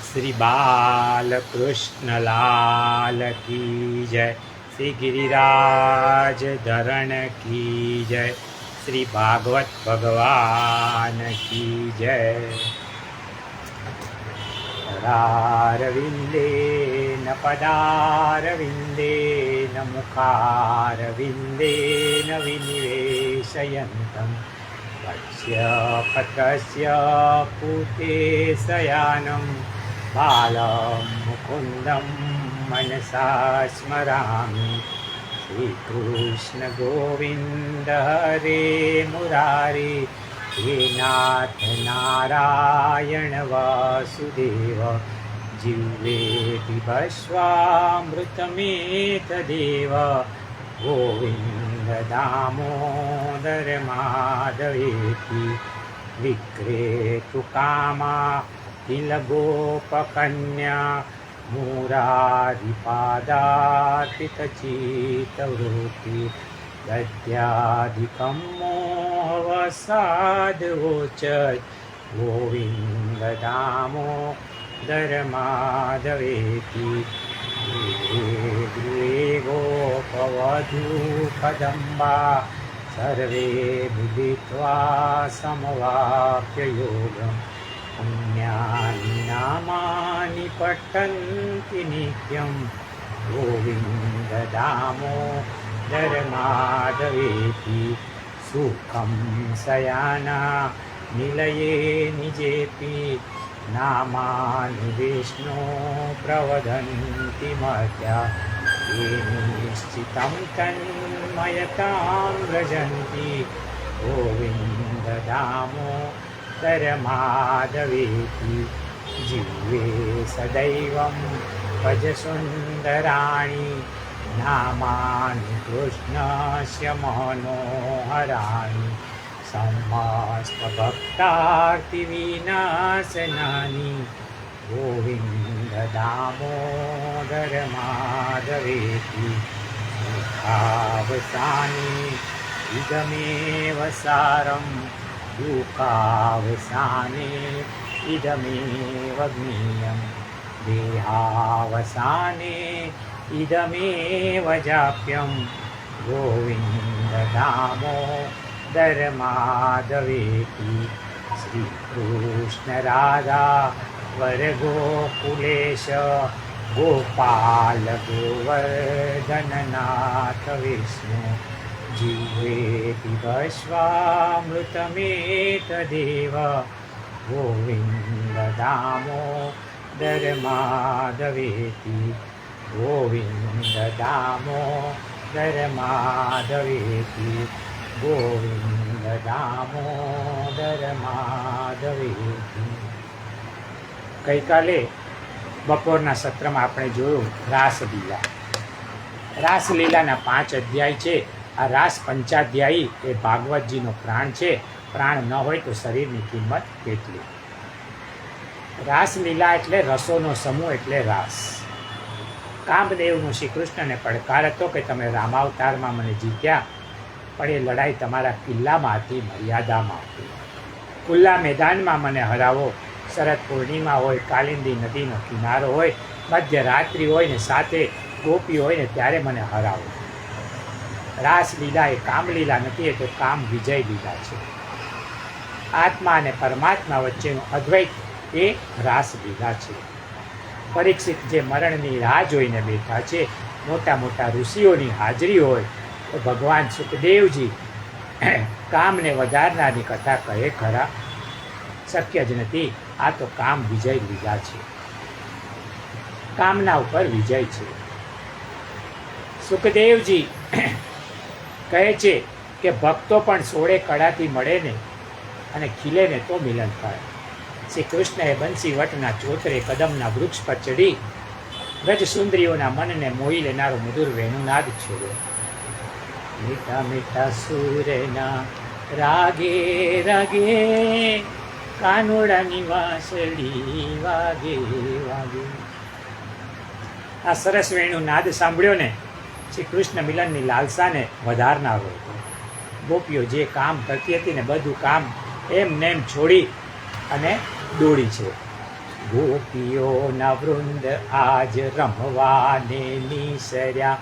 श्री बालकृष्ण लाल की जय। श्री गिरिराज धरण की जय। श्री भागवत भगवान की जय। करारविन्देन पदारविन्देन मुखारविन्देन विनिवेशयन्तं वक्ष्यपत्रस्य पूते शयानं बालं मुकुन्दं मनसा स्मरामि। श्रीकृष्ण गोविन्द हरे मुरारे, हे नाथ नारायण वासुदेव। जिह्वेति भस्वामृतमेतदेव, गोविन्द दामोदर माधवेति। विक्रेतु कामा किल गोपकन्या, मुरारिपादार्पितचित्तवृत्ति। दद्याधिकं मोहवसादवोचत्, गोविन्द दामोदर माधवेति। गृहे गोपवधूकदम्बा, सर्वे मिलित्वा समवाप्य योगम्। पुण्यानि नामानि पठन्ति नित्यं, गोविन्द दामोदर माधवेति। सुखं शयाना निलये निजेपि, नामानि विष्णो प्रवदन्ति मर्त्या। ये निश्चितं तन्मयतां व्रजन्ति, गोविन्द दामोदर माधवेति। जिह्वे सदैवं भज सुन्दराणि, नामानि कृष्णस्य मनोहराणि। समस्तभक्तार्तिविनाशनानि, गोविन्द दामोदर माधवेति। सुखावसाने इदमेव सारं, दुःखावसाने इदमेव ज्ञेयं। देहावसाने इदमेव जाप्यं, गोविन्द दामोदर माधवेति। श्रीकृष्ण राधा वर गोकुलेश, गोपाल गोवर्धननाथ विष्णु। जिह्वेति भस्वामृतमेतदेव, गोविन्द दामोदर माधवेति। गोविन्द दामोदर माधवेति। गोविन्द दामोदर माधवेति। ગઈકાલે બપોરના સત્રમાં આપણે જોયું રાસલીલા. રાસલીલાના 5 અધ્યાય છે. આ રાસ પંચાધ્યાયી એ ભાગવતજીનો પ્રાણ છે. પ્રાણ ન હોય તો શરીરની કિંમત કેટલી. રાસલીલા એટલે રસોનો સમૂહ એટલે રાસ. કામદેવનો શ્રી કૃષ્ણને પડકાર હતો કે તમે રામાવતારમાં મને જીત્યા, પણ એ લડાઈ તમારા કિલ્લામાં હતી, મર્યાદામાં હતી. ખુલ્લા મેદાનમાં મને હરાવો. શરદ પૂર્ણિમા હોય, કાલિંદી નદીનો કિનારો હોય, મધ્યરાત્રિ હોય ને સાથે ગોપી હોય ને ત્યારે મને હરાવો. રાસલીલા એ કામલીલા નથી, એ તો કામ વિજય લીલા છે. આત્મા અને પરમાત્મા વચ્ચેનું અદ્વૈત એ રાસલીલા છે. પરીક્ષિત જે મરણની રાહ જોઈને બેઠા છે, મોટા મોટા ઋષિઓની હાજરી હોય તો ભગવાન સુખદેવજી કામને વધારનારની કથા કહે ખરા? શક્ય જ નથી. આ તો કામ વિજય લીલા છે. કામના ઉપર વિજય છે. સુખદેવજી કહે છે કે ભક્તો પણ 16 કળાથી મળે ને અને ખીલે ને તો મિલન થાય. શ્રી કૃષ્ણએ બંસીવટના ચોતરે કદમના વૃક્ષ પર ચડી વ્રજ સુંદરીઓના મનને મોહી લેનારો મધુર વેણુનાદ છોડ્યો. મીઠા મીઠા સૂરના રાગે રાગે, કાનુડાની વાંસળી વાગે વાગે. આ સરસ વેણુનાદ સાંભળ્યો ને શ્રી કૃષ્ણ મિલનની લાલસાને વધારનારો હતો. ગોપીઓ જે કામ કરતી હતી ને બધું કામ એમ નેમ છોડી અને દોડી છે. ગોપીઓના વૃંદ આજ રમવાને નીસર્યા,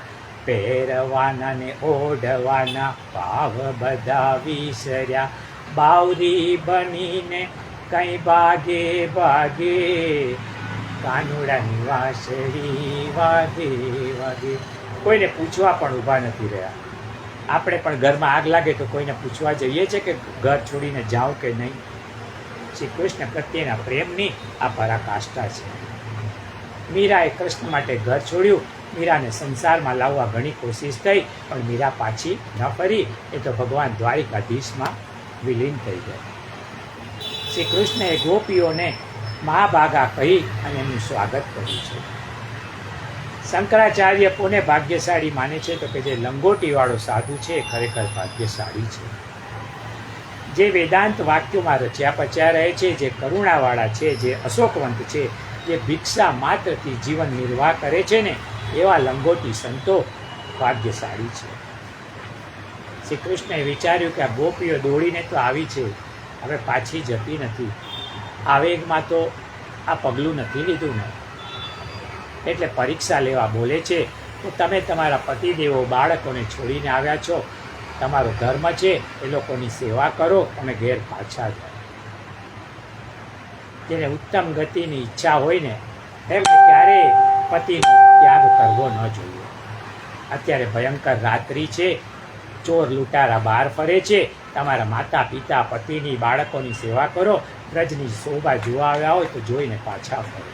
પહેરવાના ને ઓઢવાના ભાવ બધા વિસર્યા, બાવરી બનીને કઈ ભાગે ભાગે, કાનુડાની વાંસળી વાગે વાગે. કોઈને પૂછવા પણ ઊભા નથી રહ્યા. આપણે પણ ઘરમાં આગ લાગે તો કોઈને પૂછવા જઈએ છે કે ઘર છોડીને જાઓ કે નહીં? શ્રી કૃષ્ણ પ્રત્યેના પ્રેમની આ પરાકાષ્ઠા છે. મીરાએ કૃષ્ણ માટે ઘર છોડ્યું. મીરાને સંસારમાં લાવવા ઘણી કોશિશ થઈ, પણ મીરા પાછી ન ફરી. એ તો ભગવાન દ્વારિકાધીશમાં વિલીન થઈ ગઈ. શ્રી કૃષ્ણએ ગોપીઓને મહાભાગા કહી અને એમનું સ્વાગત કર્યું છે. શંકરાચાર્ય કોને ભાગ્યશાળી માને છે? તો કે જે લંગોટીવાળો સાધુ છે એ ખરેખર ભાગ્યશાળી છે. જે વેદાંત વાક્યોમાં રચ્યા પચ્યા રહે છે, જે કરુણાવાળા છે, જે અશોકવંત છે, જે ભિક્ષા માત્રથી જીવન નિર્વાહ કરે છે ને, એવા લંગોટી સંતો ભાગ્યશાળી છે. શ્રી કૃષ્ણએ વિચાર્યું કે આ ગોપીઓ દોડીને તો આવી છે, હવે પાછી જતી નથી. આવેગમાં તો આ પગલું નથી લીધું ને, એટલે પરીક્ષા લેવા બોલે છે કે તમે તમારા પતિદેવો બાળકોને છોડીને આવ્યા છો, તમારો ધર્મ છે એ લોકોની સેવા કરો, તમે ઘેર પાછા જાઓ. જેને ઉત્તમ ગતિની ઈચ્છા હોય ને એમને ક્યારેય પતિનો ત્યાગ કરવો ન જોઈએ. અત્યારે ભયંકર રાત્રિ છે, ચોર લૂંટારા બહાર ફરે છે, તમારા માતા પિતા પતિની બાળકોની સેવા કરો, વ્રજની શોભા જોવા આવ્યા હોય તો જોઈને પાછા ફરો.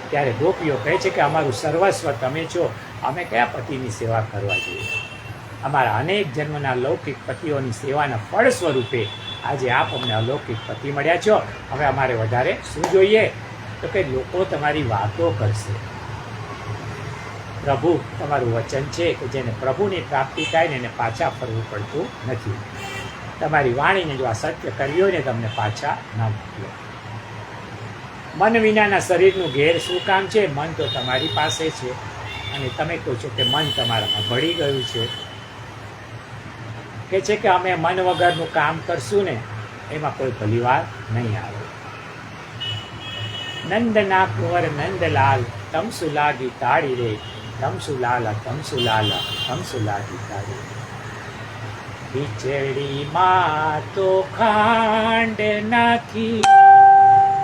ત્યારે ગોપીઓ કહે છે કે અમારું સર્વસ્વ તમે છો, અમે કયા પતિની સેવા કરવા જોઈએ? અમારા અનેક જન્મના લૌકિક પતિઓની સેવાના ફળ સ્વરૂપે આજે આપ અમને અલૌકિક પતિ મળ્યા છો, હવે અમારે વધારે શું જોઈએ? તો કે લોકો તમારી વાતો કરશે. પ્રભુ તમારું વચન છે કે જેને પ્રભુની પ્રાપ્તિ થાય ને એને પાછા ફરવું પડતું નથી. તમારી વાણીને જો આ સત્ય કરવી હોય ને તમને પાછા ન મોકલો. મન વિનાના શરીરનું ઘેર શું કામ છે? મન તો તમારી પાસે છે અને તમે કહો છો કે મન તમારામાં ભળી ગયું છે. કે છે કે અમે મન વગરનું કામ કરશું ને એમાં કોઈ ભલીવાર નહીં આવે. નંદના કુંવર નંદલાલ તમસુ લાગી તાળી રે, તમસુ લાલા તમસુ લાલા તમસુ લાગી તાળી. ખીચડીમાં તો ખાંડ નાખી,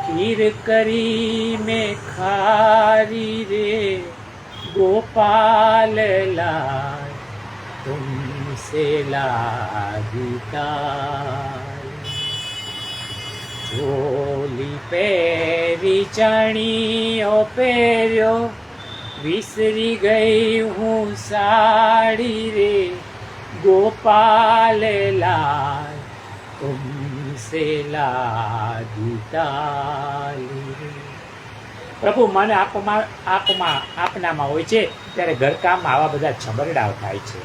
ખીર કરી મેં ખારી રે, ગોપાલ લાલ તુમસે લાગી તાળી. ચોલી પહેરી ચણીઓ પહેર્યો, વિસરી ગઈ હું સાડી રે, ગોપાલ લાલ તુમસે લાગી તાળી. પ્રભુ મને આપનામાં હોય છે ત્યારે ઘરકામમાં આવા બધા છબરડાઓ થાય છે.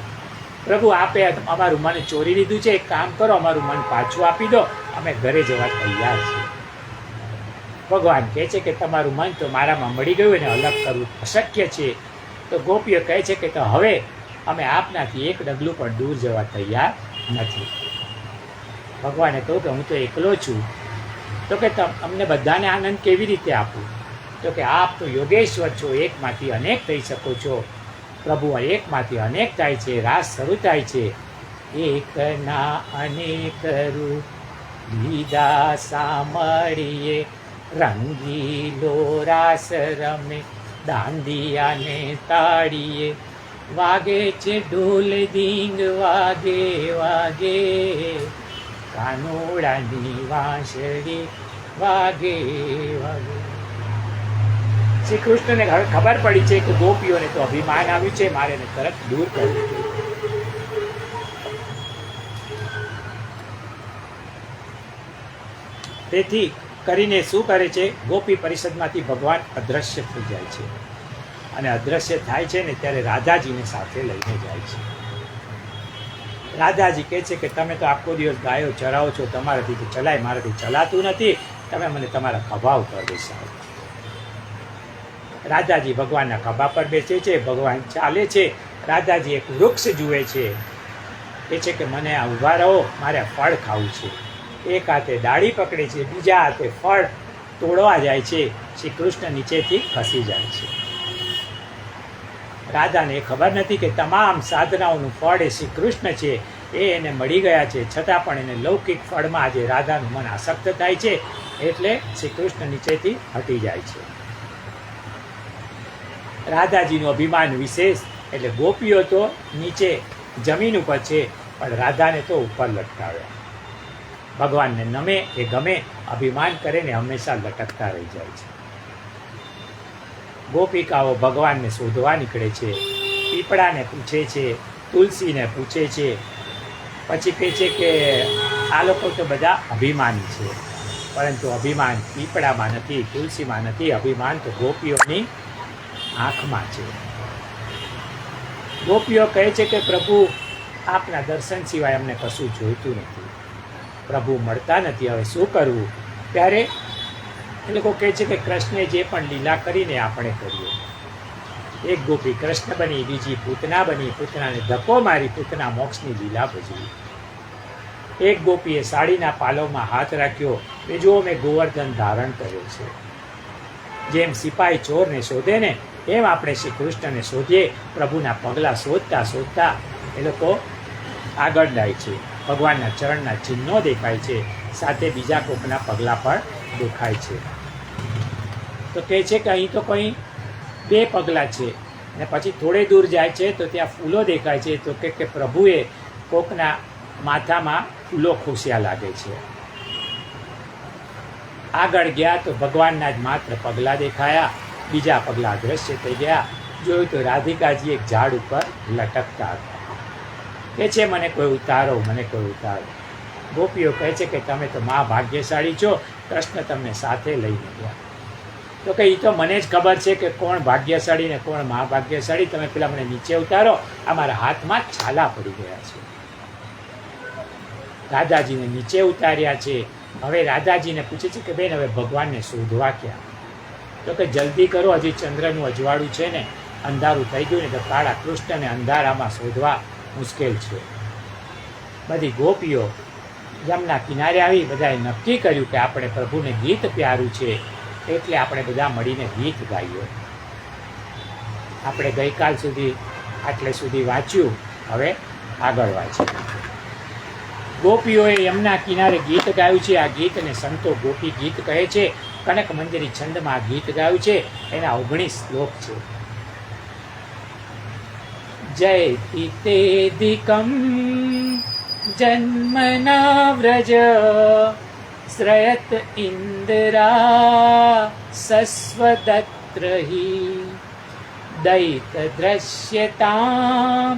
પ્રભુ આપે અમારું મન ચોરી લીધું છે, એક કામ કરો અમારું મન પાછું આપી દો, અમે ઘરે જવા તૈયાર છીએ. ભગવાન કહે છે કે તમારું મન તો મારામાં મળી ગયું ને અલગ કરવું અશક્ય છે. તો ગોપીઓ કહે છે કે તો હવે અમે આપનાથી એક ડગલું પણ દૂર જવા તૈયાર નથી. ભગવાને કહ્યું કે હું તો એકલો છું. તો કે અમને બધાને આનંદ કેવી રીતે આપું? તો કે આપ તો યોગેશ્વર છો, એકમાંથી અનેક થઈ શકો છો. પ્રભુ એકમાંથી અનેક થાય છે, રાસ શરૂ થાય છે. એકના અનેક રૂપ લીધા સામળીએ, રંગીલો રાસ રમે દાંડિયાને તાળીએ, વાગે છે ઢોલ ધીંગ વાગે વાગે, કાનોડાની વાંસળી વાગે વાગે. શ્રી કૃષ્ણને ખબર પડી છે કે ગોપીઓને તો અભિમાન આવ્યું છે, મારે એને તરત દૂર કરવું જોઈએ. તેથી કરીને શું કરે છે? ગોપી પરિષદમાંથી ભગવાન અદ્રશ્ય થઈ જાય છે અને અદ્રશ્ય થાય છે ને ત્યારે રાધાજીને સાથે લઈને જાય છે. રાધાજી કહે છે કે તમે તો આખો દિવસ ગાયો ચરાવો છો, તમારાથી તો ચલાય, મારાથી ચલાતું નથી, તમે મને તમારા ખભા ઉપર બેસાડો. રાધાજી ભગવાનના ખભા પર બેસે છે, ભગવાન ચાલે છે. રાધાજી એક વૃક્ષ જુએ છે, કહે છે કે મને આ ઊભા રહો, મારે આ ફળ ખાવું છે. એક હાથે ડાળી પકડે છે, બીજા હાથે ફળ તોડવા જાય છે, શ્રી કૃષ્ણ નીચેથી ખસી જાય છે. રાધાને ખબર નથી કે તમામ સાધનાઓનું ફળ એ શ્રી કૃષ્ણ છે, એ એને મળી ગયા છે, છતાં પણ એને લૌકિક ફળમાં આજે રાધાનું મન આસક્ત થાય છે, એટલે શ્રી કૃષ્ણ નીચેથી હટી જાય છે. રાધાજીનું અભિમાન વિશેષ, એટલે ગોપીઓ તો નીચે જમીન ઉપર છે, પણ રાધાને તો ઉપર લટકાવ્યા. ભગવાનને નમે એ ગમે, અભિમાન કરે ને હંમેશા લટકતા રહી જાય છે. ગોપિકાઓ ભગવાનને શોધવા નીકળે છે, પીપળાને પૂછે છે, તુલસીને પૂછે છે, પછી કહે છે કે આ લોકો તો બધા અભિમાની છે, પરંતુ અભિમાન પીપળામાં નથી, તુલસીમાં નથી, અભિમાન તો ગોપીઓની આંખમાં છે. ગોપીઓ કહે છે કે પ્રભુ આપના દર્શન સિવાય અમને કશું જોઈતું નથી, પ્રભુ મળતા નથી, હવે શું કરવું? ત્યારે એ લોકો કહે છે કે કૃષ્ણે જે પણ લીલા કરીને આપણે કરીએ. એક ગોપી કૃષ્ણ બની, બીજી પૂતના બની, પૂતનાને ધક્કો મારી પૂતના મોક્ષની લીલા ભજવી. એક ગોપીએ સાડીના પાલવમાં હાથ રાખ્યો, એ જુઓ મેં ગોવર્ધન ધારણ કર્યો છે. જેમ સિપાહી ચોરને શોધે ને, એમ આપણે શ્રી કૃષ્ણને શોધીએ. પ્રભુના પગલાં શોધતા શોધતા એ લોકો આગળ જાય છે. ભગવાનના ચરણના ચિહ્નો દેખાય છે, સાથે બીજા કોકના પગલાં પણ દેખાય છે. તો કહે છે કે અહીં તો કંઈ 2 પગલાં છે, ને પછી થોડે દૂર જાય છે તો ત્યાં ફૂલો દેખાય છે. તો કે પ્રભુએ કોકના માથામાં ફૂલો ખોસ્યા લાગે છે. આગળ ગયા તો ભગવાનના જ માત્ર પગલાં દેખાયા, બીજા પગલાં અદૃશ્ય થઈ ગયા. જોયું તો રાધિકાજી એક ઝાડ ઉપર લટકતા હતા. કહે છે મને કોઈ ઉતારો, મને કોઈ ઉતારો. ગોપીઓ કહે છે કે તમે તો મા ભાગ્યશાળી છો, કૃષ્ણ તમને સાથે લઈને ગયા. તો કે એ તો મને જ ખબર છે કે કોણ ભાગ્યશાળી ને કોણ મા ભાગ્યશાળી, તમે પેલા મને નીચે ઉતારો, અમારા હાથમાં છાલા પડી ગયા છે. રાધાજીને નીચે ઉતાર્યા છે. હવે રાધાજીને પૂછે છે કે બેન હવે ભગવાનને શોધવા ક્યાં? તો કે જલ્દી કરો, હજી ચંદ્રનું અજવાળું છે ને, અંધારું થઈ ગયું ને, તો કાળા કૃષ્ણને અંધારામાં શોધવા મુશ્કેલ છે. બધી ગોપીઓ યમના કિનારે આવી બધાએ નક્કી કર્યું કે આપણે પ્રભુને ગીત પ્યારું છે, એટલે આપણે બધા મળીને ગીત ગાઈએ. આપણે ગઈકાલ સુધી આટલે સુધી વાંચ્યું, હવે આગળ વાંચીએ. ગોપીઓએ યમના કિનારે ગીત ગાયું છે. આ ગીતને સંતો ગોપી ગીત કહે છે. કનક મંજરી છંદમાં ગીત ગાયું છે. એના 19 શ્લોક છે. જય પિતેદિકમ જન્મના વ્રજ શ્રયત ઇન્દરા સસ્વદત્રહી દૈત દ્રશ્યતામ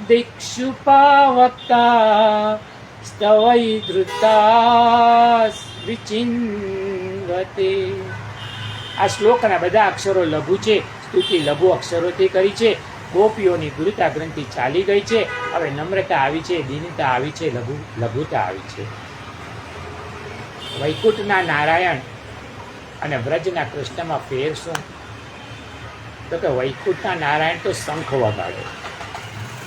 દિક્ષુ પાવક્તા સ્તવૈ ધૃતા વિચિન્વતે. આ શ્લોકના બધા અક્ષરો લઘુ છે. સ્તુતિ લઘુ અક્ષરોથી કરી છે. ગોપીઓની ગુરુતા ગ્રંથિ ચાલી ગઈ છે. હવે નમ્રતા આવી છે, દીનતા આવી છે, લઘુતા આવી છે. વૈકુંઠના નારાયણ અને વ્રજના કૃષ્ણમાં ફેર શું? તો કે વૈકુંઠના નારાયણ તો શંખ વગાડે.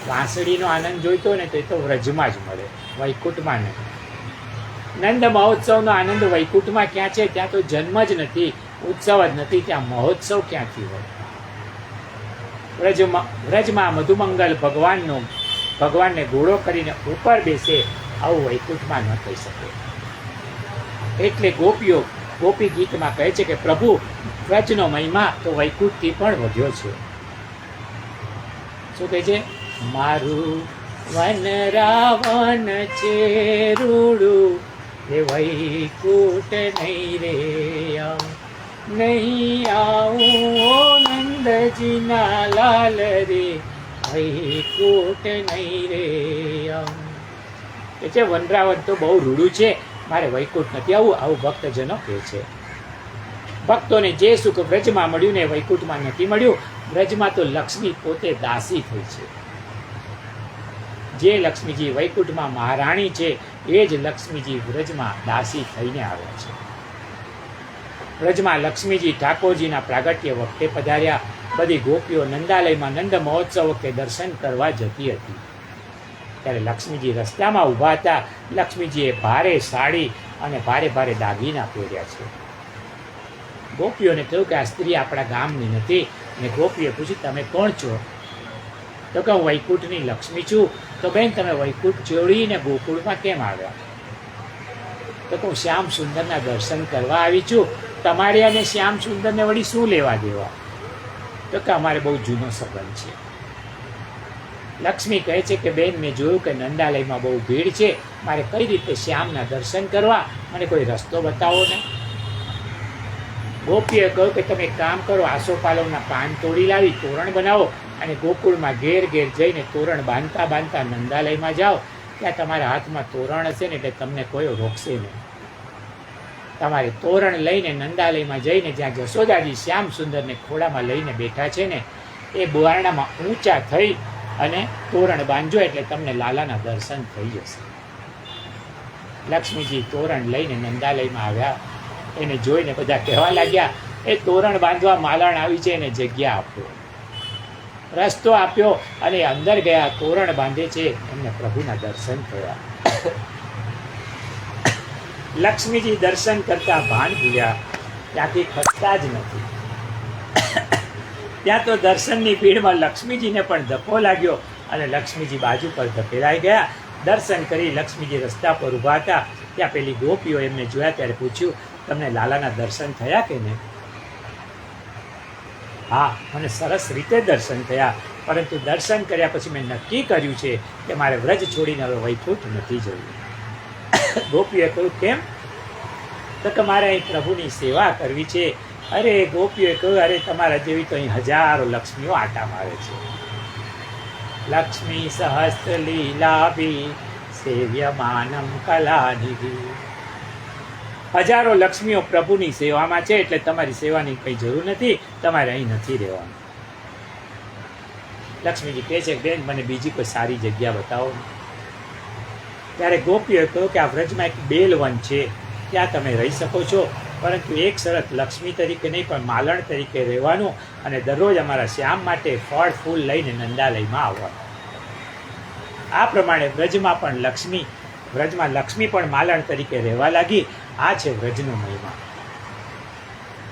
વાંસળીનો આનંદ જોઈતો ને તો એ તો વ્રજમાં જ મળે, વૈકુંઠમાં નહીં. નંદ મહોત્સવનો આનંદ વૈકુંઠમાં ક્યાં છે? ત્યાં તો જન્મ જ નથી, ઉત્સવ જ નથી, ત્યાં મહોત્સવ ક્યાંથી હોય? વ્રજમાં મધુમંગલ ભગવાનને ઘોડો કરીને ઉપર બેસે, આવું વૈકુંઠમાં ન થઈ શકે. એટલે ગોપીઓ ગોપી ગીતમાં કહે છે કે પ્રભુ વ્રજનો મહિમા તો વૈકુંઠથી પણ વધ્યો છે. શું કહે છે? મારું વન રાવણ છે રૂડું, એ વૈકુંઠ નહીં રે નહીં આવું નંદજીના લાલ રે, વૈકુંઠ નહીં રે. એ છે વનરાવણ તો બહુ રૂડું છે, મારે વૈકુંઠ નથી આવું ભક્તજનો કહે છે. ભક્તોને જે સુખ વ્રજમાં મળ્યું ને વૈકુંઠમાં નથી મળ્યું. વ્રજમાં તો લક્ષ્મી પોતે દાસી થઈ છે. જે લક્ષ્મીજી વૈકુંઠમાં મહારાણી છે, એ જ લક્ષ્મીજી વ્રજમાં દાસી થઈને આવ્યા છે. વ્રજમાં લક્ષ્મીજી ઠાકોરજીના પ્રાગટ્ય વખતે પધાર્યા. બધી ગોપીઓ નંદાલયમાં નંદ મહોત્સવ વખતે દર્શન કરવા જતી હતી. ત્યારે લક્ષ્મીજી રસ્તામાં ઊભા હતા. લક્ષ્મીજીએ ભારે સાડી અને ભારે ભારે દાગીના પહેર્યા છે. ગોપીઓને કહ્યું કે આ સ્ત્રી આપણા ગામની નથી. અને ગોપીએ પૂછ્યું તમે કોણ છો? તો કે હું વૈકુંઠની લક્ષ્મી છું. તો બેન તમે વૈકુંઠ છોડીને ગોકુળમાં કેમ આવ્યા? તો હું શ્યામ સુંદરના દર્શન કરવા આવી છું. તમારે અને શ્યામ સુંદરને વળી શું લેવા દેવા? તો કે અમારે બહુ જૂનો સંબંધ છે. લક્ષ્મી કહે છે કે બેન મેં જોયું કે નંદાલયમાં બહુ ભીડ છે, મારે કઈ રીતે શ્યામના દર્શન કરવા, મને કોઈ રસ્તો બતાવો ને. ગોપીએ કહ્યું કે તમે એક કામ કરો, આસોપાલવના પાન તોડી લાવી તોરણ બનાવો અને ગોકુળમાં ઘેર ઘેર જઈને તોરણ બાંધતા બાંધતા નંદાલયમાં જાઓ. ત્યાં તમારા હાથમાં તોરણ હશે ને એટલે તમને કોઈ રોકશે નહીં. તમારે તોરણ લઈને નંદાલયમાં જઈને જ્યાં જશોદાજી શ્યામ સુંદરને ખોળામાં લઈને બેઠા છે ને એ બારણામાં ઊંચા થઈ અને તોરણ બાંધજો એટલે તમને લાલાના દર્શન થઈ જશે. લક્ષ્મીજી તોરણ લઈને નંદાલયમાં આવ્યા. એને જોઈને બધા કહેવા લાગ્યા એ તોરણ બાંધવા માલણ આવી છે એને જગ્યા આપો. રસ્તો આપ્યો અને અંદર ગયા. તોરણ બાંધે છે, એમને પ્રભુના દર્શન થયા. લક્ષ્મીજી દર્શન કરતા ભાન ભૂલ્યા, ત્યાંથી ખસતા જ નથી. ત્યાં તો દર્શનની ભીડમાં લક્ષ્મીજીને પણ ધક્કો લાગ્યો અને લક્ષ્મીજી બાજુ પર ધકેલાઈ ગયા. દર્શન કરી લક્ષ્મીજી રસ્તા પર ઊભા હતા. ત્યાં પેલી ગોપીઓ એમને જોયા ત્યારે પૂછ્યું તમને લાલાના દર્શન થયા કે નહીં? હા, મને સરસ રીતે દર્શન થયા, પરંતુ દર્શન કર્યા પછી મેં નક્કી કર્યું છે કે મારે વ્રજ છોડીને હવે વૈકુંઠ નથી જવું. ગોપીએ કહ્યું કેમ? તો કે મારે અહીં પ્રભુની સેવા કરવી છે. અરે ગોપીએ કહ્યું અરે તમારા જેવી તો અહીં હજારો લક્ષ્મીઓ આટા મારે છે. લક્ષ્મી સહસ્ત્ર લીલાભી સેવ્યમાનમ કલાનિધિ. હજારો લક્ષ્મીઓ પ્રભુની સેવામાં છે એટલે તમારી સેવાની કંઈ જરૂર નથી, તમારે અહીં નથી રહેવાનું. લક્ષ્મીજી કહે છે બેન મને બીજી કોઈ સારી જગ્યા બતાવો. ત્યારે ગોપીએ કહ્યું કે આ વ્રજમાં એક બેલવન છે, ત્યાં તમે રહી શકો છો, પરંતુ એક શરત, લક્ષ્મી તરીકે નહીં પણ માલણ તરીકે રહેવાનું અને દરરોજ અમારા શ્યામ માટે ફળ ફૂલ લઈને નંદાલયમાં આવવાનું. આ પ્રમાણે વ્રજમાં લક્ષ્મી પણ માલણ તરીકે રહેવા લાગી. આ છે વ્રજનો મહિમા.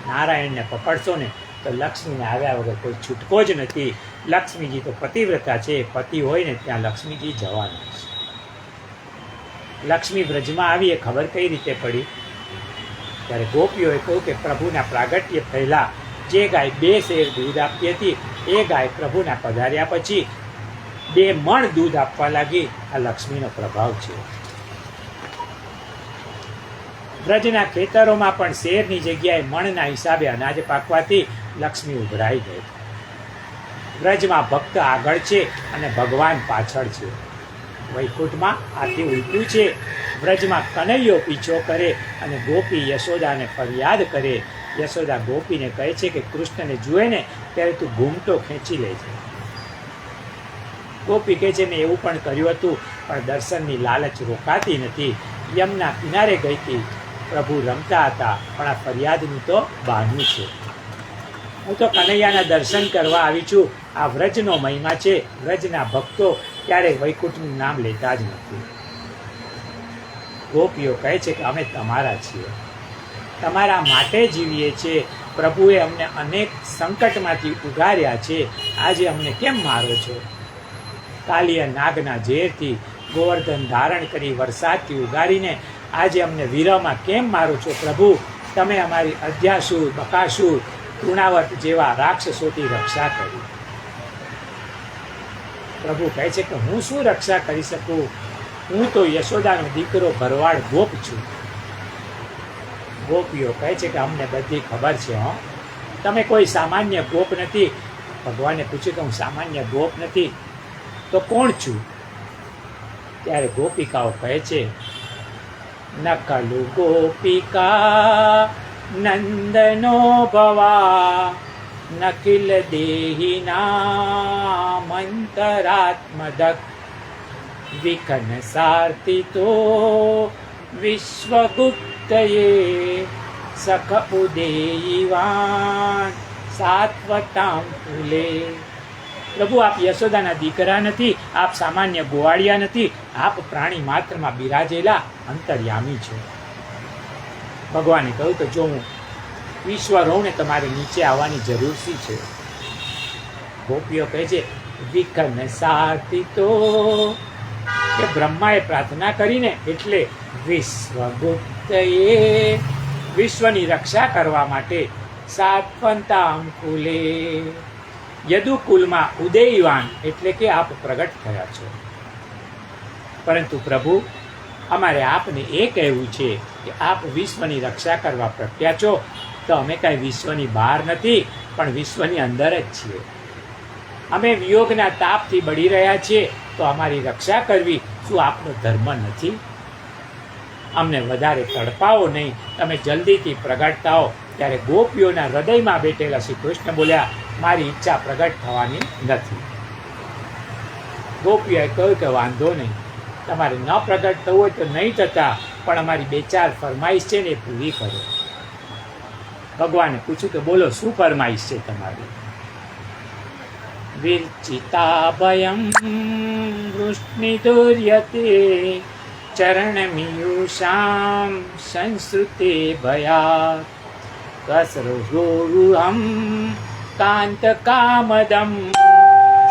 નારાયણને પકડશો ને તો લક્ષ્મીને આવ્યા વગર કોઈ છૂટકો જ નથી. લક્ષ્મીજી તો પતિવ્રતા છે, પતિ હોય ને ત્યાં લક્ષ્મીજી જવાનું છે. લક્ષ્મી વ્રજમાં આવી એ ખબર કઈ રીતે પડી? ત્યારે ગોપીઓએ કહ્યું કે પ્રભુના પ્રાગટ્ય પહેલા જે ગાય 2 શેર દૂધ આપતી હતી એ ગાય પ્રભુના પધાર્યા પછી 2 મણ દૂધ આપવા લાગી. આ લક્ષ્મીનો પ્રભાવ છે. વ્રજના ખેતરોમાં પણ શેરની જગ્યાએ મણના હિસાબે અનાજ પાકવાથી લક્ષ્મી ઉભરાઈ ગઈ. વ્રજમાં ભક્ત આગળ છે અને ભગવાન પાછળ છે. વૈકુંઠમાં આથી ઉલટું છે. વ્રજમાં કનૈયો પીછો કરે અને ગોપી યશોદાને ફરિયાદ કરે. યશોદા ગોપીને કહે છે કે કૃષ્ણને જુએ ને ત્યારે તું ઘૂમટો ખેંચી લેજે. ગોપી કહે છે મેં એવું પણ કર્યું હતું પણ દર્શનની લાલચ રોકાતી નથી. યમુના કિનારે ગઈ હતી, પ્રભુ રમતા હતા, પણ આ ફરિયાદનું તો બહાનું છે. હું તો કનૈયાના દર્શન કરવા આવી છું. આ વ્રજનો મહિમા છે. વ્રજના ભક્તો ક્યારેય વૈકુંઠનું નામ લેતા જ નથી. ગોપીઓ કહે છે કે અમે તમારા છીએ, તમારા માટે જીવીએ છીએ. પ્રભુએ અમને અનેક સંકટમાંથી ઉગાર્યા છે, આજે અમને કેમ મારો છો? કાલિય નાગના ઝેરથી ગોવર્ધન ધારણ કરી વરસાદથી ઉગારીને આજે અમને વીરમાં કેમ મારો છો? પ્રભુ તમે અમારી અધ્યાસુર, બકાસુર, તૃણાવત જેવા રાક્ષસોથી રક્ષા કરી. પ્રભુ કહે છે કે હું શું રક્ષા કરી શકું? હું તો યશોદાનો દીકરો ભરવાડ ગોપ છું. ગોપીઓ કહે છે કે અમને બધી ખબર છે. તમે કોઈ સામાન્ય ગોપ નથી. ભગવાને પૂછ્યું કે હું સામાન્ય ગોપ નથી તો કોણ છું? ત્યારે ગોપિકાઓ કહે છે નકલુ ગોપિકા નંદનો ભવા નકિલ દેહી નામંતરાત્મદક વિકન સાર્થી તો વિશ્વગુપ્તયે સખ ઉદેયવાન સાત્વતામ ફૂલે. પ્રભુ આપ યશોદાના દીકરા નથી, આપ સામાન્ય ગોવાળિયા નથી, આપ પ્રાણી માત્રમાં બિરાજેલા અંતર્યામી છો. ભગવાને કહ્યું કે જો હું ઈશ્વરોને તમારે નીચે આવવાની જરૂર શી છે? ગોપીઓ કહે છે વિઘ્ન સાથી તો, કે બ્રહ્માએ પ્રાર્થના કરીને એટલે વિશ્વગુપ્તએ વિશ્વની રક્ષા કરવા માટે સાત્વંતામ કુલે, યદુકુલમાં ઉદયવાન એટલે કે આપ પ્રગટ થયા છો. પરંતુ પ્રભુ, અમારે આપને એ કહેવું છે કે આપ વિશ્વની રક્ષા કરવા પ્રત્યા છો, તો અમે કાંઈ વિશ્વની બહાર નથી, પણ વિશ્વની અંદર જ છીએ. અમે વિયોગના તાપથી બળી રહ્યા છીએ, તો અમારી રક્ષા કરવી શું આપનો ધર્મ નથી? અમને વધારે તડપાવો નહીં, તમે જલ્દીથી પ્રગટ થાઓ. ત્યારે ગોપીઓના હૃદયમાં બેઠેલા શ્રી કૃષ્ણ બોલ્યા, મારી ઈચ્છા પ્રગટ થવાની નથી. ગોપીઓએ કહ્યું કે વાંધો નહીં, તમારે ન પ્રગટ થવું હોય તો નહીં થતા, પણ અમારી 2-4 ફરમાઈશ છે ને એ પૂરી કરો. ભગવાને પૂછ્યું કે બોલો, શું ફરમાઈશ છે તમારી? વિરચિતા ભયમ વૃષ્ણિદુર્યતે ચરણમિયુષામ સંસ્કૃતે ભયાત કસરુહમ કાંતકામદમ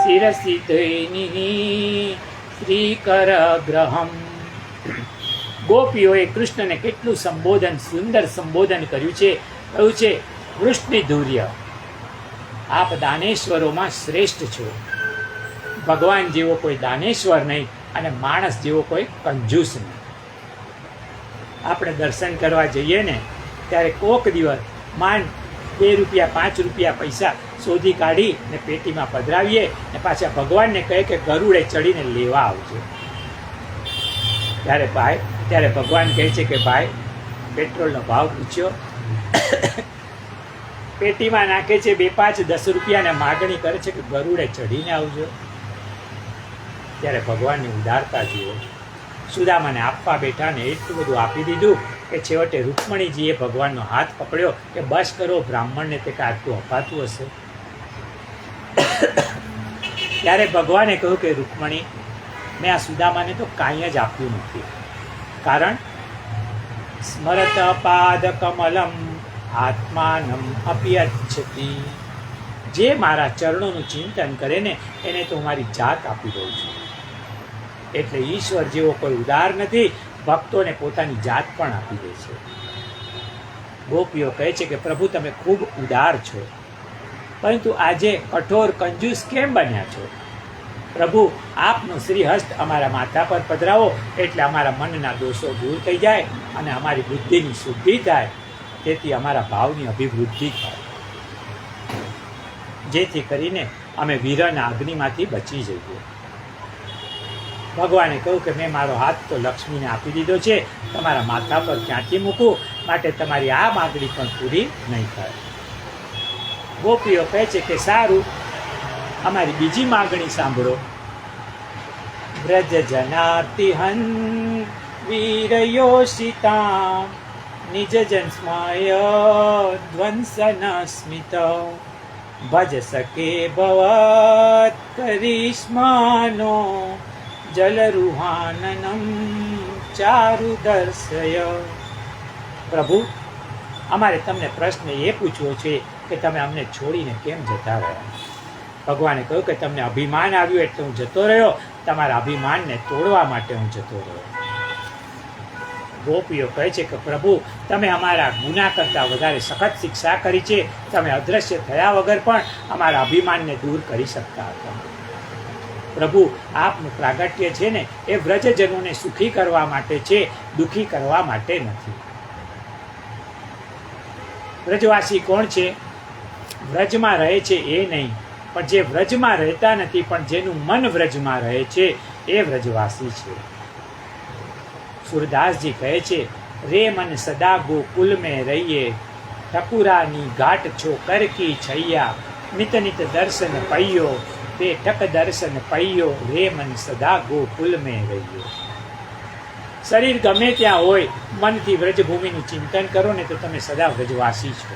શિરસી દૈનિની શ્રીકરગ્રહમ. ગોપીઓએ કૃષ્ણને કેટલું સુંદર સંબોધન કર્યું છે. કહ્યું છે વૃષ્ણિધુર્ય, આપ દાનેશ્વરોમાં શ્રેષ્ઠ છો. ભગવાન જેવો કોઈ દાનેશ્વર નહીં અને માણસ જેવો કોઈ કંજૂસ નહીં. આપણે દર્શન કરવા જઈએ ને ત્યારે કોક દિવસ માંડ 2 રૂપિયા 5 રૂપિયા પૈસા શોધી કાઢી ને પેટીમાં પધરાવીએ ને પાછા ભગવાનને કહે કે ગરુડે ચડીને લેવા આવજો. ત્યારે ભગવાન કહે છે કે ભાઈ, પેટ્રોલનો ભાવ પૂછ્યો, પેટીમાં નાખે છે 2, 5, 10 રૂપિયાને માગણી કરે છે કે ગરુડે ચડીને આવજો. ત્યારે ભગવાનની ઉદારતા જુઓ. સુદામાને આપવા બેઠા ને એટલું બધું આપી દીધું કે છેવટે રૂકમણીજીએ ભગવાનનો હાથ પકડ્યો કે બસ કરો, બ્રાહ્મણને તે આટલું અપાતું હશે. ત્યારે ભગવાને કહ્યું કે રૂકમણી, મેં આ સુદામાને તો કાંઈ જ આપ્યું નથી. કારણ સ્મરત પાદ કમલમ આત્માનમ અપ્યચ્છતિ, જે મારા ચરણોનું ચિંતન કરે ને એને તો મારી જાત આપી દઉં છું. એટલે ઈશ્વર જેવો કોઈ ઉદાર નથી, ભક્તોને પોતાની જાત પણ આપી દે છે. ગોપીઓ કહે છે કે પ્રભુ, તમે ખૂબ ઉદાર છો, પરંતુ આજે કઠોર કંજૂસ કેમ બન્યા છો? પ્રભુ, આપનો શ્રીહસ્ત અમારા માથા પર પધરાવો એટલે અમારા મનના દોષો દૂર થઈ જાય અને અમારી બુદ્ધિની શુદ્ધિ થાય, તેથી અમારા ભાવની અભિવૃદ્ધિ થાય, જેથી કરીને અમે વીરના અગ્નિમાંથી બચી જઈએ. ભગવાને કહ્યું કે મેં મારો હાથ તો લક્ષ્મીને આપી દીધો છે, તમારા માથા પર ક્યાંથી મૂકું? માટે તમારી આ માગણી પણ પૂરી નહીં થાય. ગોપીઓ કહે છે કે સારું, અમારી બીજી માગણી સાંભળો. વ્રજ જનાતિહન વીરયોષિતા નિજ જન સ્મય ધ્વંસન સ્મિત ભજ સકે ભવત કરિશ્માનો જલરુહાનનમ ચારુ દર્શય. પ્રભુ, અમારે તમને પ્રશ્ન એ પૂછવો છે કે તમે અમને છોડીને કેમ જતા રહ્યા? ભગવાને કહ્યું કે તમને અભિમાન આવ્યું એટલે હું જતો રહ્યો, તમારા અભિમાનને તોડવા માટે હું જતો રહ્યો. ગોપીઓ કહે છે કે પ્રભુ, તમે અમારા ગુના કરતાં વધારે સખત શિક્ષા કરી છે. તમે અદ્રશ્ય થયા વગર પણ અમારા અભિમાનને દૂર કરી શકતા હતા. પ્રભુ, આપનું પ્રાગટ્ય છે ને એ વ્રજજનોને સુખી કરવા માટે છે, દુઃખી કરવા માટે નથી. વ્રજવાસી કોણ છે? વ્રજમાં રહે છે એ નહીં, પણ જે વ્રજમાં રહેતા નથી પણ જેનું મન વ્રજમાં રહે છે એ વ્રજવાસી છે. સુરદાસજી કહે છે, રે મન સદા ગોકુલ મેં રહીએ, ઠકુરાની ઘાટ છો કર કી છૈયા, નિત નિત દર્શન પૈયો, તે ટક દર્શન પૈયો, રે મન સદા ગોકુલ મેં રહીએ. શરીર ગમે ત્યાં હોય, મનથી વ્રજભૂમિનું ચિંતન કરો ને તો તમે સદા વ્રજવાસી છો.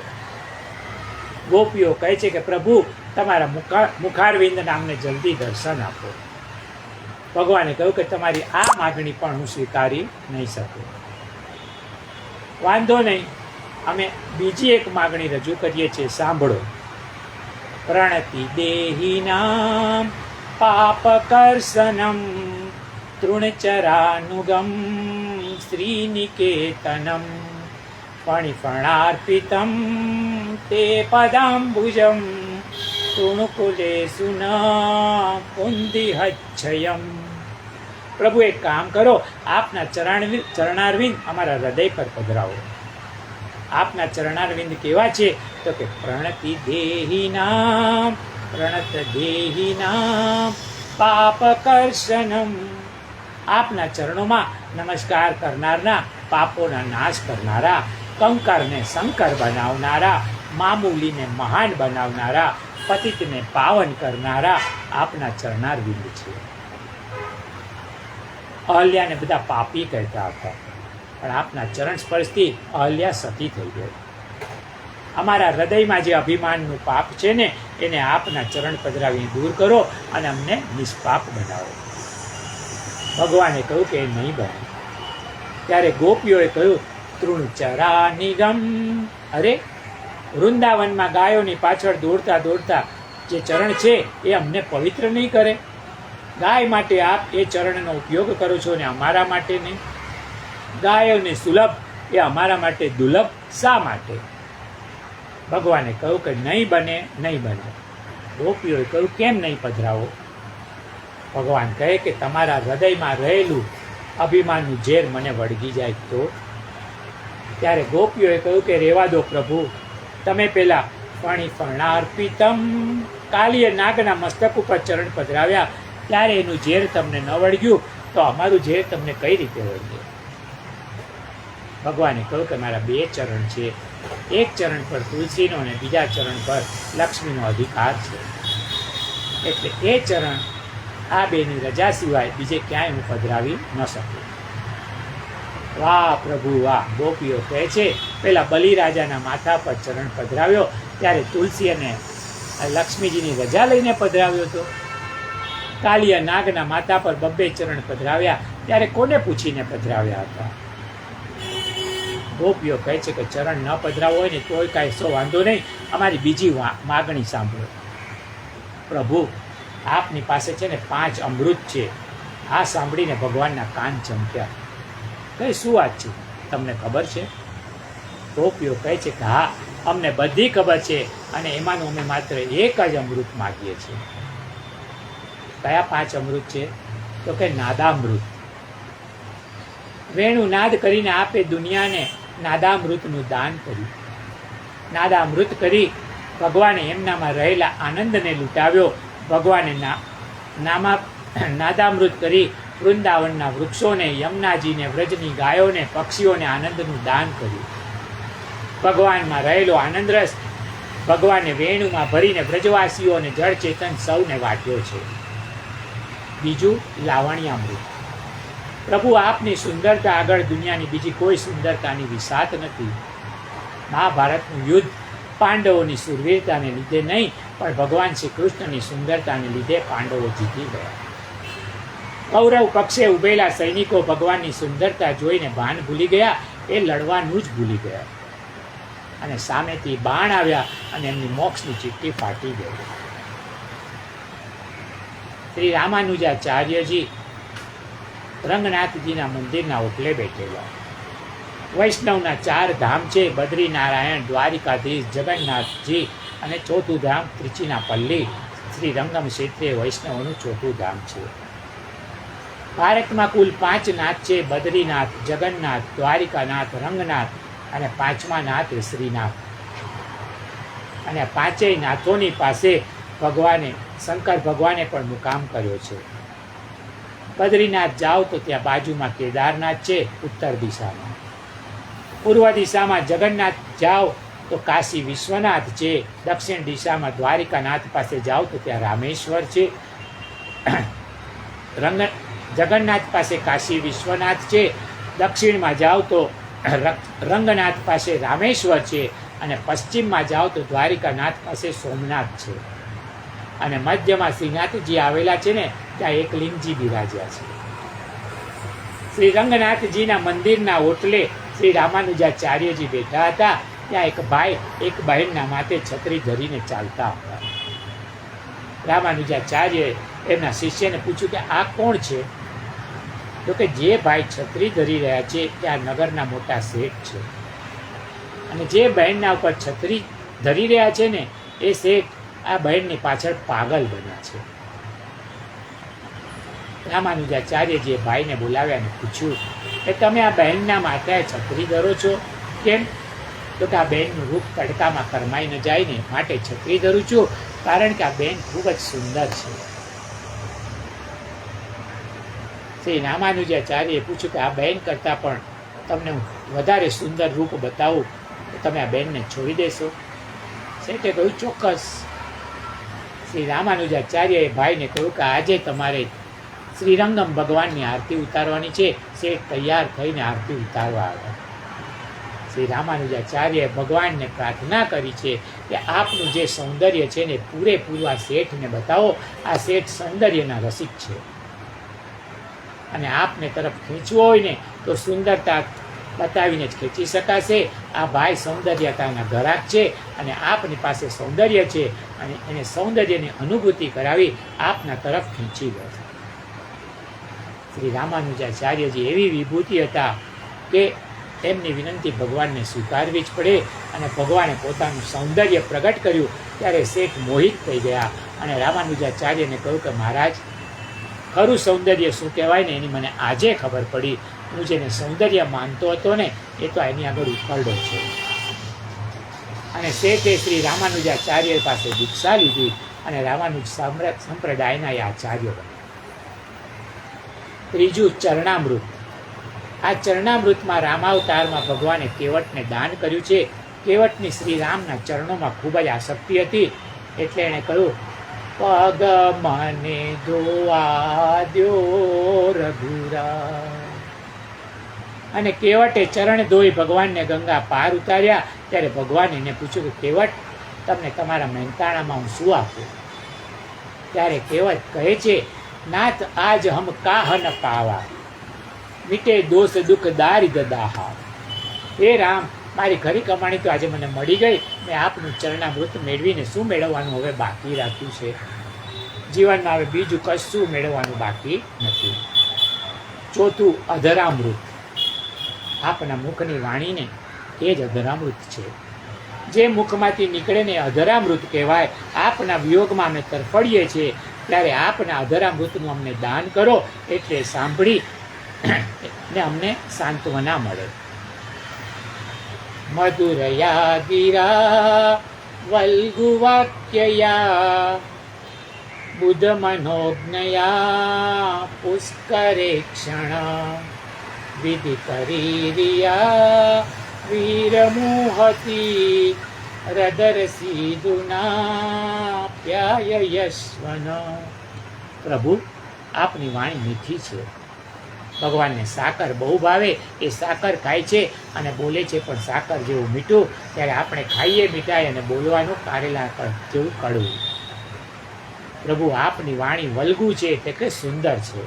ગોપીઓ કહે છે કે પ્રભુ, તમારા મુખારવિંદના અમને જલ્દી દર્શન આપો. ભગવાને કહ્યું કે તમારી આ માગણી પણ હું સ્વીકારી નહીં શકું. વાંધો નહીં, અમે બીજી એક માગણી રજૂ કરીએ છીએ, સાંભળો. પ્રણતિ દેહિનામ પાપકર્ષનમ તૃણચરાનુગમ શ્રીનિકેતનમ ફણિફણાર્પિતમ તે પદાંબુજમ તૃણકુલે સુના કુંદિહચ્છયમ. પ્રભુ, એક કામ કરો, આપના ચરણારવિંદ અમારા હૃદય પર પધરાવો. આપના ચરણારવિંદ કેવા છે? તો કે પ્રણતિ દેહિનામ, પ્રણત દેહિનામ પાપકર્ષનમ. આપના ચરણોમાં નમસ્કાર કરનારના, પાપોના નાશ કરનારા, કંકરને શંકર બનાવનારા, મામૂલીને મહાન બનાવનારા, પતિતને પાવન કરનારા આપના ચરણારવિંદ છે. અહલ્યાને બધા પાપી કહેતા હતા, પણ આપના ચરણ સ્પર્શથી અહલ્યા સતી થઈ ગઈ. અમારા હૃદયમાં જે અભિમાનનું પાપ છે ને, એને આપના ચરણ પધરાવીને દૂર કરો અને અમને નિષ્પાપ બનાવો. ભગવાને કહ્યું કે એ નહીં બને. ત્યારે ગોપીઓએ કહ્યું, તૃણચરા નિગમ. અરે, વૃંદાવનમાં ગાયોની પાછળ દોડતા દોડતા જે ચરણ છે એ અમને પવિત્ર નહીં કરે? ગાય માટે આપ એ ચરણનો ઉપયોગ કરો છો ને અમારા માટે નહીં? ગાયોને સુલભ એ અમારા માટે દુર્લભ શા માટે? ભગવાને કહ્યું કે નહીં બને, નહીં બને. ગોપીઓએ કહ્યું, કેમ નહીં પધરાવો? ભગવાન કહે કે તમારા હૃદયમાં રહેલું અભિમાનનું ઝેર મને વળગી જાય તો. ત્યારે ગોપીઓએ કહ્યું કે રેવા દો પ્રભુ, તમે પેલા ફણિફણાર્પિતમ કાલીય નાગના મસ્તક ઉપર ચરણ પધરાવ્યા ત્યારે એનું ઝેર તમને ન વળગ્યું, તો અમારું ઝેર તમને કઈ રીતે વળગે? ભગવાને કહ્યું કે મારા બે ચરણ છે, એક ચરણ પર તુલસીનો અને બીજા ચરણ પર લક્ષ્મીનો અધિકાર છે, એટલે એ ચરણ આ બેની રજા સિવાય બીજે ક્યાંય હું પધરાવી ન શકું. વાહ પ્રભુ વાહ! ગોપીઓ કહે છે, પેલા બલિરાજાના માથા પર ચરણ પધરાવ્યો ત્યારે તુલસી અને લક્ષ્મીજીની રજા લઈને પધરાવ્યો હતો. કાલિયા નાગના માથા પર બબ્બે ચરણ પધરાવ્યા ત્યારે કોને પૂછીને પધરાવ્યા હતા? ગોપીઓ કહે છે કે ચરણ ન પધરાવો હોય ને તોય કાંઈ સો વાંધો નહીં, અમારી બીજી માગણી સાંભળો. પ્રભુ, આપની પાસે છે ને 5 અમૃત છે. આ સાંભળીને ભગવાનના કાન ચમક્યા. કઈ શું વાત છે, તમને ખબર છે? ગોપીઓ કહે છે કે હા, અમને બધી ખબર છે, અને એમાંનું અમે માત્ર એક જ અમૃત માગીએ છીએ. કયા 5 અમૃત છે? તો કે નાદામૃત. વેણુ નાદ કરીને આપે દુનિયાને નાદામૃતનું દાન કર્યું. નાદામૃત કરી ભગવાને એમનામાં રહેલા આનંદને લૂંટાવ્યો. ભગવાને નાદામૃત કરી વૃંદાવનના વૃક્ષોને, યમુનાજીને, વ્રજની ગાયોને, પક્ષીઓને આનંદનું દાન કર્યું. ભગવાનમાં રહેલો આનંદ રસ ભગવાને વેણુમાં ભરીને વ્રજવાસીઓને, જળ ચેતન સૌને વાટ્યો છે. બીજું લાવણ્યામૃત. પ્રભુ, આપની સુંદરતા આગળ દુનિયાની બીજી કોઈ સુંદરતાની વિસાત નથી. મહાભારતનું યુદ્ધ પાંડવોની સુરવીરતાને લીધે નહીં, પણ ભગવાન શ્રી કૃષ્ણની સુંદરતાને લીધે પાંડવો જીતી ગયા. કૌરવ પક્ષે ઉભેલા સૈનિકો ભગવાનની સુંદરતા જોઈને ભાન ભૂલી ગયા, એ લડવાનું જ ભૂલી ગયા, અને સામેથી બાણ આવ્યા અને એમની મોક્ષની ચિઠ્ઠી ફાટી ગઈ. શ્રી રામાનુજાચાર્યજી રંગનાથજીના મંદિરના ઓટલે બેઠેલા. વૈષ્ણવના 4 ધામ છે, બદ્રીનારાયણ, દ્વારિકાધીશ, જગન્નાથજી, અને 4થું ધામ ત્રિચિનાપલ્લી, શ્રી રંગમ ક્ષેત્રે વૈષ્ણવનું 4થું ધામ છે. ભારતમાં કુલ 5 નાથ છે, બદ્રીનાથ, જગન્નાથ, દ્વારિકાનાથ, રંગનાથ, અને 5મા નાથ શ્રીનાથ. અને 5 નાથોની પાસે શંકર ભગવાને પણ મુકામ કર્યો છે. બદ્રીનાથ જાઓ તો ત્યાં બાજુમાં કેદારનાથ છે, ઉત્તર દિશામાં. પૂર્વ દિશામાં જગન્નાથ જાઓ તો કાશી વિશ્વનાથ છે. દક્ષિણ દિશામાં દ્વારિકાનાથ પાસે જાઓ તો ત્યાં રામેશ્વર છે. જગન્નાથ પાસે કાશી વિશ્વનાથ છે. દક્ષિણમાં જાઓ તો રંગનાથ પાસે રામેશ્વર છે, અને પશ્ચિમમાં જાઓ તો દ્વારિકાનાથ પાસે સોમનાથ છે, અને મધ્યમાં શ્રીનાથજી આવેલા છે ને, ત્યાં એક લિંગજી બિરાજ્યા છે. શ્રી રંગનાથજીના મંદિરના ઓટલે શ્રી રામાનુજાચાર્યજી બેઠા હતા. ત્યાં એક ભાઈ એક બહેનના માથે છત્રી ધરીને ચાલતા હતા. રામાનુજાચાર્ય એમના શિષ્યને પૂછ્યું કે આ કોણ છે? તો કે જે ભાઈ છત્રી ધરી રહ્યા છે તે આ નગરના મોટા શેઠ છે, અને જે બહેનના ઉપર છત્રી ધરી રહ્યા છે ને એ શેઠ આ બહેનની પાછળ પાગલ બન્યા છે. રામાનુજાચાર્ય જે ભાઈને બોલાવ્યા અને પૂછ્યું કે તમે આ બહેનના માથે છત્રી ધરો છો કેમ? તો કે આ બહેનનું રૂપ તડકામાં કરમાઈ ન જાય ને માટે છત્રી ધરું છું, કારણ કે આ બહેન ખૂબ જ સુંદર છે. શ્રી રામાનુજાચાર્યએ પૂછ્યું કે આ બહેન કરતાં પણ તમને હું વધારે સુંદર રૂપ બતાવું તો તમે આ બહેનને છોડી દેશો? શેઠે કહ્યું ચોક્કસ. શ્રી રામાનુજાચાર્યએ ભાઈને કહ્યું કે આજે તમારે શ્રીરંગમ ભગવાનની આરતી ઉતારવાની છે. શેઠ તૈયાર થઈને આરતી ઉતારવા આવ્યા. શ્રી રામાનુજાચાર્યએ ભગવાનને પ્રાર્થના કરી છે કે આપનું જે સૌંદર્ય છે ને પૂરેપૂરું આ શેઠને બતાવો. આ શેઠ સૌંદર્યના રસિક છે, અને આપને તરફ ખેંચવો હોય ને તો સુંદરતા બતાવીને જ ખેંચી શકાશે. આ ભાઈ સૌંદર્યતાના ઘરાક છે, અને આપની પાસે સૌંદર્ય છે, અને એને સૌંદર્યની અનુભૂતિ કરાવી આપના તરફ ખેંચી લો. શ્રી રામાનુજાચાર્યજી એવી વિભૂતિ હતા કે એમની વિનંતી ભગવાનને સ્વીકારવી જ પડે, અને ભગવાને પોતાનું સૌંદર્ય પ્રગટ કર્યું. ત્યારે શેઠ મોહિત થઈ ગયા અને રામાનુજાચાર્યને કહ્યું કે મહારાજ, ખરું સૌંદર્ય શું કહેવાય ને એની મને આજે ખબર પડી. હું જેને સૌંદર્ય માનતો હતો ને એ તો એની આગળ ઉકરડો છે. અને શેઠે શ્રી રામાનુજાચાર્ય પાસે દીક્ષા લીધી અને રામાનુજ સંપ્રદાયના એ આચાર્યો બન્યા. ત્રીજું, ચરણામૃત. આ ચરણામૃતમાં રામાવતારમાં ભગવાને કેવટને દાન કર્યું છે. કેવટની શ્રી રામના ચરણોમાં ખૂબ જ આસક્તિ હતી, એટલે એણે કહ્યું, પગ મને ધોવા દ્યો રઘુરા. અને કેવટે ચરણ ધોઈ ભગવાનને ગંગા પાર ઉતાર્યા. ત્યારે ભગવાને એને પૂછ્યું કે કેવટ, તમને તમારા મહેનતાણામાં હું શું આપું? ત્યારે કેવટ કહે છે, નાથ આજ હમ કાહ ન પાવા, મીટે દોષ દુઃખ દારિદ દાહા. હે રામ, મારી ખરી કમાણી તો આજે મને મળી ગઈ. મેં આપનું ચરણામૃત મેળવીને શું મેળવવાનું હવે બાકી રાખ્યું છે? જીવનમાં હવે બીજું કશું મેળવવાનું બાકી નથી. ચોથું, અધરામૃત. આપના મુખની વાણીને એ જ અધરામૃત છે. જે મુખમાંથી નીકળે ને અધરામૃત કહેવાય. આપના વિયોગમાં અમે તરફડીએ છીએ, ત્યારે આપના અધરામૃતનું અમને દાન કરો, એટલે સાંભળી ને અમને સાંત્વના મળે. મધુરયા ગિરા વલ્ગુવાક્યયા બુધ મનોજ્ઞયા પુષ્કરે ક્ષણ વિધિ કરીરિયા વીરમોહતી હૃદરસી દુના પ્યાયયસ્વન. પ્રભુ, આપની વાણી મીઠી છે. ભગવાનને સાકર બહુ ભાવે. એ સાકર ખાય છે અને બોલે છે પણ સાકર જેવું મીઠું. ત્યારે આપણે ખાઈએ મીઠાઈ અને બોલવાનું કારેલા જેવું કડવું. પ્રભુ, આપની વાણી વલ્ગુ છે એટલે કે સુંદર છે.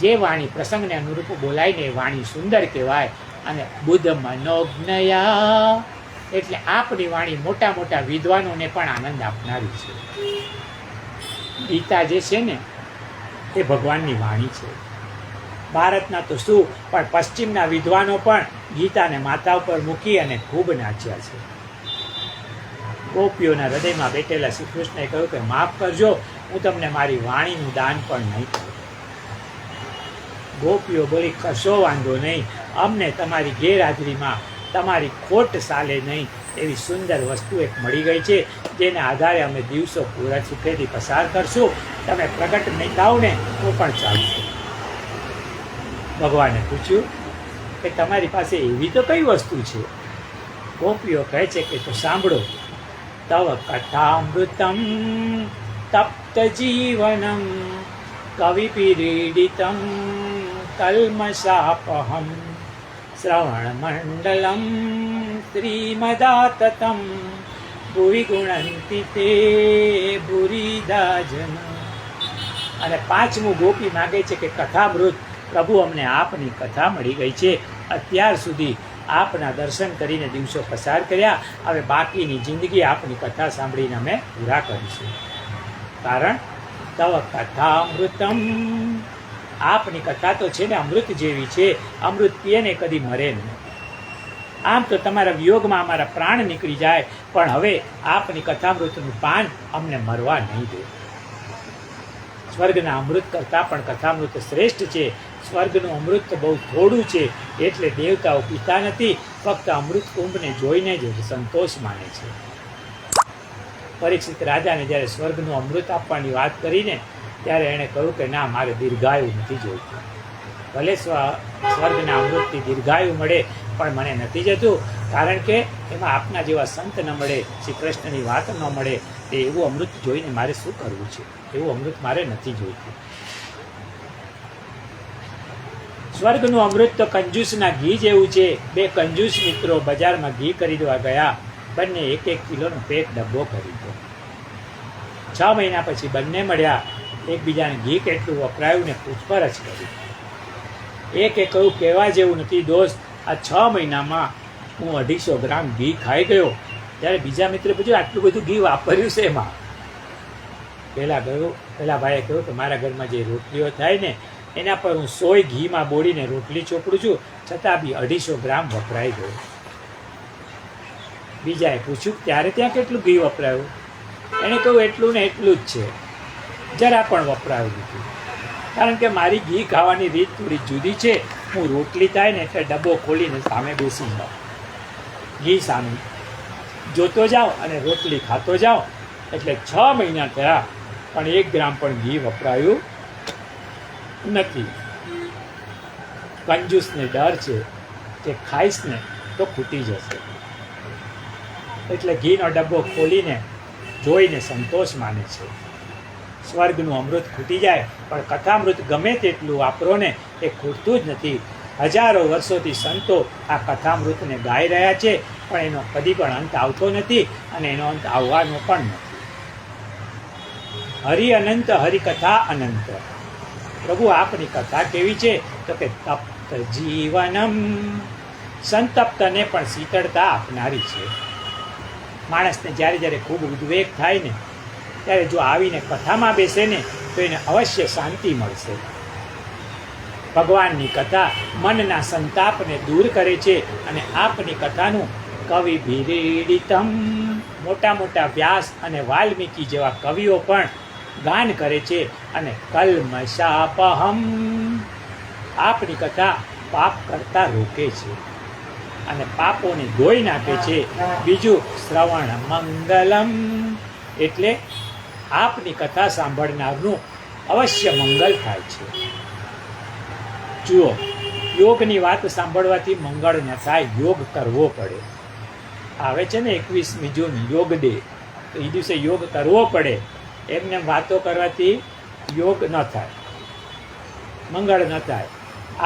જે વાણી પ્રસંગને અનુરૂપ બોલાય ને એ વાણી સુંદર કહેવાય. અને બુદ્ધ મનોજ્ઞયા એટલે આપની વાણી મોટા મોટા વિદ્વાનોને પણ આનંદ આપનારી છે. ગીતા જે છે ને એ ભગવાનની વાણી છે. ભારતના તો શું, પણ પશ્ચિમના વિદ્વાનો પણ ગીતાને માથા ઉપર મૂકી અને ખૂબ નાચ્યા છે. ગોપીઓના હૃદયમાં બેઠેલા શ્રી કૃષ્ણએ કહ્યું કે માફ કરજો, હું તમને મારી વાણીનું દાન પણ નહીં કરું. ગોપીઓ બોલી, કશો વાંધો નહીં, અમને તમારી ગેરહાજરીમાં તમારી ખોટ સાલે નહીં એવી સુંદર વસ્તુ એક મળી ગઈ છે, જેને આધારે અમે દિવસો પૂરા સુખેથી પસાર કરશું. તમે પ્રગટ નહીં થાવ ને તો પણ ચાલશે. ભગવાને પૂછ્યું કે તમારી પાસે એવી તો કઈ વસ્તુ છે? ગોપીઓ કહે છે કે તો સાંભળો. તવ કથામૃતમ તપ્ત જીવનમ કવિપીડીડિતમ કલ્મષાપહમ શ્રવણમંડલમ શ્રીમદાતતમ ભુવિ ગુણંતિ તે ભુરીદા જન. અને પાંચમું ગોપી માગે છે કે કથામૃત. પ્રભુ, અમને આપની કથા મળી ગઈ છે. અત્યાર સુધી આપના દર્શન કરીને દિવસો પસાર કર્યા. હવે બાકીની જિંદગી આપની કથા સાંભળીને અમે પૂરા કરીશું. કારણ તવ કથામૃતમ, આપની કથા તો છે ને અમૃત જેવી છે. અમૃત પીએ ને કદી મરે નહીં. આમ તો તમારા વિયોગમાં અમારા પ્રાણ નીકળી જાય, પણ હવે આપની કથામૃતનું પાન અમને મરવા નહીં દે. સ્વર્ગના અમૃત કરતાં પણ કથામૃત શ્રેષ્ઠ છે. સ્વર્ગનું અમૃત તો બહુ થોડું છે, એટલે દેવતાઓ પીતા નથી, ફક્ત અમૃત કુંભને જોઈને જ સંતોષ માને છે. પરીક્ષિત રાજાને જ્યારે સ્વર્ગનું અમૃત આપવાની વાત કરીને ત્યારે એણે કહ્યું કે ના, મારે દીર્ઘાયુ નથી જોઈતું. ભલે સ્વર્ગના અમૃતથી દીર્ઘાયુ મળે, પણ મને નથી જતું, કારણ કે એમાં આપના જેવા સંત ન મળે, શ્રી કૃષ્ણની વાત ન મળે. તે એવું અમૃત જોઈને મારે શું કરવું છે? એવું અમૃત મારે નથી જોઈતું. સ્વર્ગનું અમૃત તો કંજૂસના ઘી જેવું છે. બે કંજૂસ મિત્રો બજારમાં ઘી ખરીદવા ગયા. બંને 1-1 કિલોનો પેક ડબ્બો ખરીદ્યો. 6 મહિના પછી બંને મળ્યા. એકબીજાને ઘી કેટલું વપરાયું ને પૂછપરછ કરી. એકે કહ્યું, કહેવા જેવું નથી દોસ્ત, આ 6 મહિનામાં હું 250 ગ્રામ ઘી ખાઈ ગયો. ત્યારે બીજા મિત્રે પૂછ્યું, આટલું બધું ઘી વાપર્યું છે એમાં? પેલા ભાઈએ કહ્યું કે મારા ઘરમાં જે રોટલીઓ થાય ને એના પર હું 100 ઘીમાં બોળીને રોટલી ચોપડું છું, છતાં બી 250 ગ્રામ વપરાઈ ગયો. બીજાએ પૂછ્યું, ત્યારે ત્યાં કેટલું ઘી વપરાયું? એણે કહ્યું, એટલું ને એટલું જ છે, જરા પણ વપરાયું નથી. કારણ કે મારી ઘી ખાવાની રીત થોડી જુદી છે. હું રોટલી થાય ને એટલે ડબ્બો ખોલીને સામે બેસી જાઉં, ઘી સામે જોતો જાઉં અને રોટલી ખાતો જાઉં. એટલે 6 મહિના થયા પણ 1 ગ્રામ પણ ઘી વપરાયું નથી. કંજૂસને ડર છે કે ખાઈશ ને તો ખૂટી જશે, એટલે ઘીનો ડબ્બો ખોલીને જોઈને સંતોષ માને છે. સ્વર્ગનું અમૃત ખૂટી જાય, પણ કથામૃત ગમે તેટલું વાપરો ને એ ખૂટતું જ નથી. હજારો વર્ષોથી સંતો આ કથામૃતને ગાઈ રહ્યા છે, પણ એનો કદી પણ અંત આવતો નથી અને એનો અંત આવવાનો પણ નથી. હરિ અનંત, હરિકથા અનંત. પ્રભુ આપની કથા કેવી છે? તો કે તપ્ત જીવનમ, સંતપ્તને પણ શીતળતા આપનારી છે. માણસને જ્યારે જ્યારે ખૂબ ઉદ્વેગ થાય ને ત્યારે જો આવીને કથામાં બેસે ને તો એને અવશ્ય શાંતિ મળશે. ભગવાનની કથા મનના સંતાપને દૂર કરે છે અને આપની કથાનું કવિ ભીરીડિતમ, મોટા મોટા વ્યાસ અને વાલ્મીકી જેવા કવિઓ પણ ગાન કરે છે. અને કલ્મષાપહમ, આપની કથા પાપ કરતા રોકે છે અને પાપોને ધોઈ નાખે છે. બીજું શ્રવણ મંગલમ, એટલે આપની કથા સાંભળનારનું અવશ્ય મંગલ થાય છે. જુઓ, યોગની વાત સાંભળવાથી મંગળ ન થાય, યોગ કરવો પડે. આવે છે ને 21મી જૂન યોગ ડે, તો એ દિવસે યોગ કરવો પડે. એમને વાતો કરવાથી યોગ ન થાય, મંગળ ન થાય.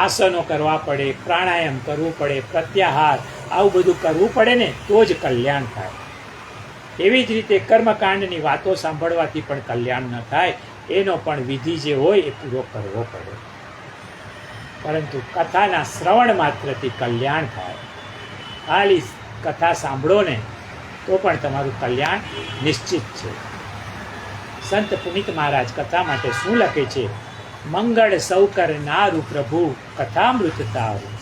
આસનો કરવા પડે, પ્રાણાયામ કરવું પડે, પ્રત્યાહાર, આવું બધું કરવું પડે ને તો જ કલ્યાણ થાય. એવી જ રીતે કર્મકાંડની વાતો સાંભળવાથી પણ કલ્યાણ ન થાય. એનો પણ વિધિ જે હોય એ પૂરો કરવો પડે. પરંતુ કથાના શ્રવણ માત્રથી કલ્યાણ થાય. ખાલી કથા સાંભળો ને તો પણ તમારું કલ્યાણ નિશ્ચિત છે. સંત પુનિત મહારાજ કથા માટે શું લખે છે? મંગળ સૌ કરનારું પ્રભુ કથામૃત તારું,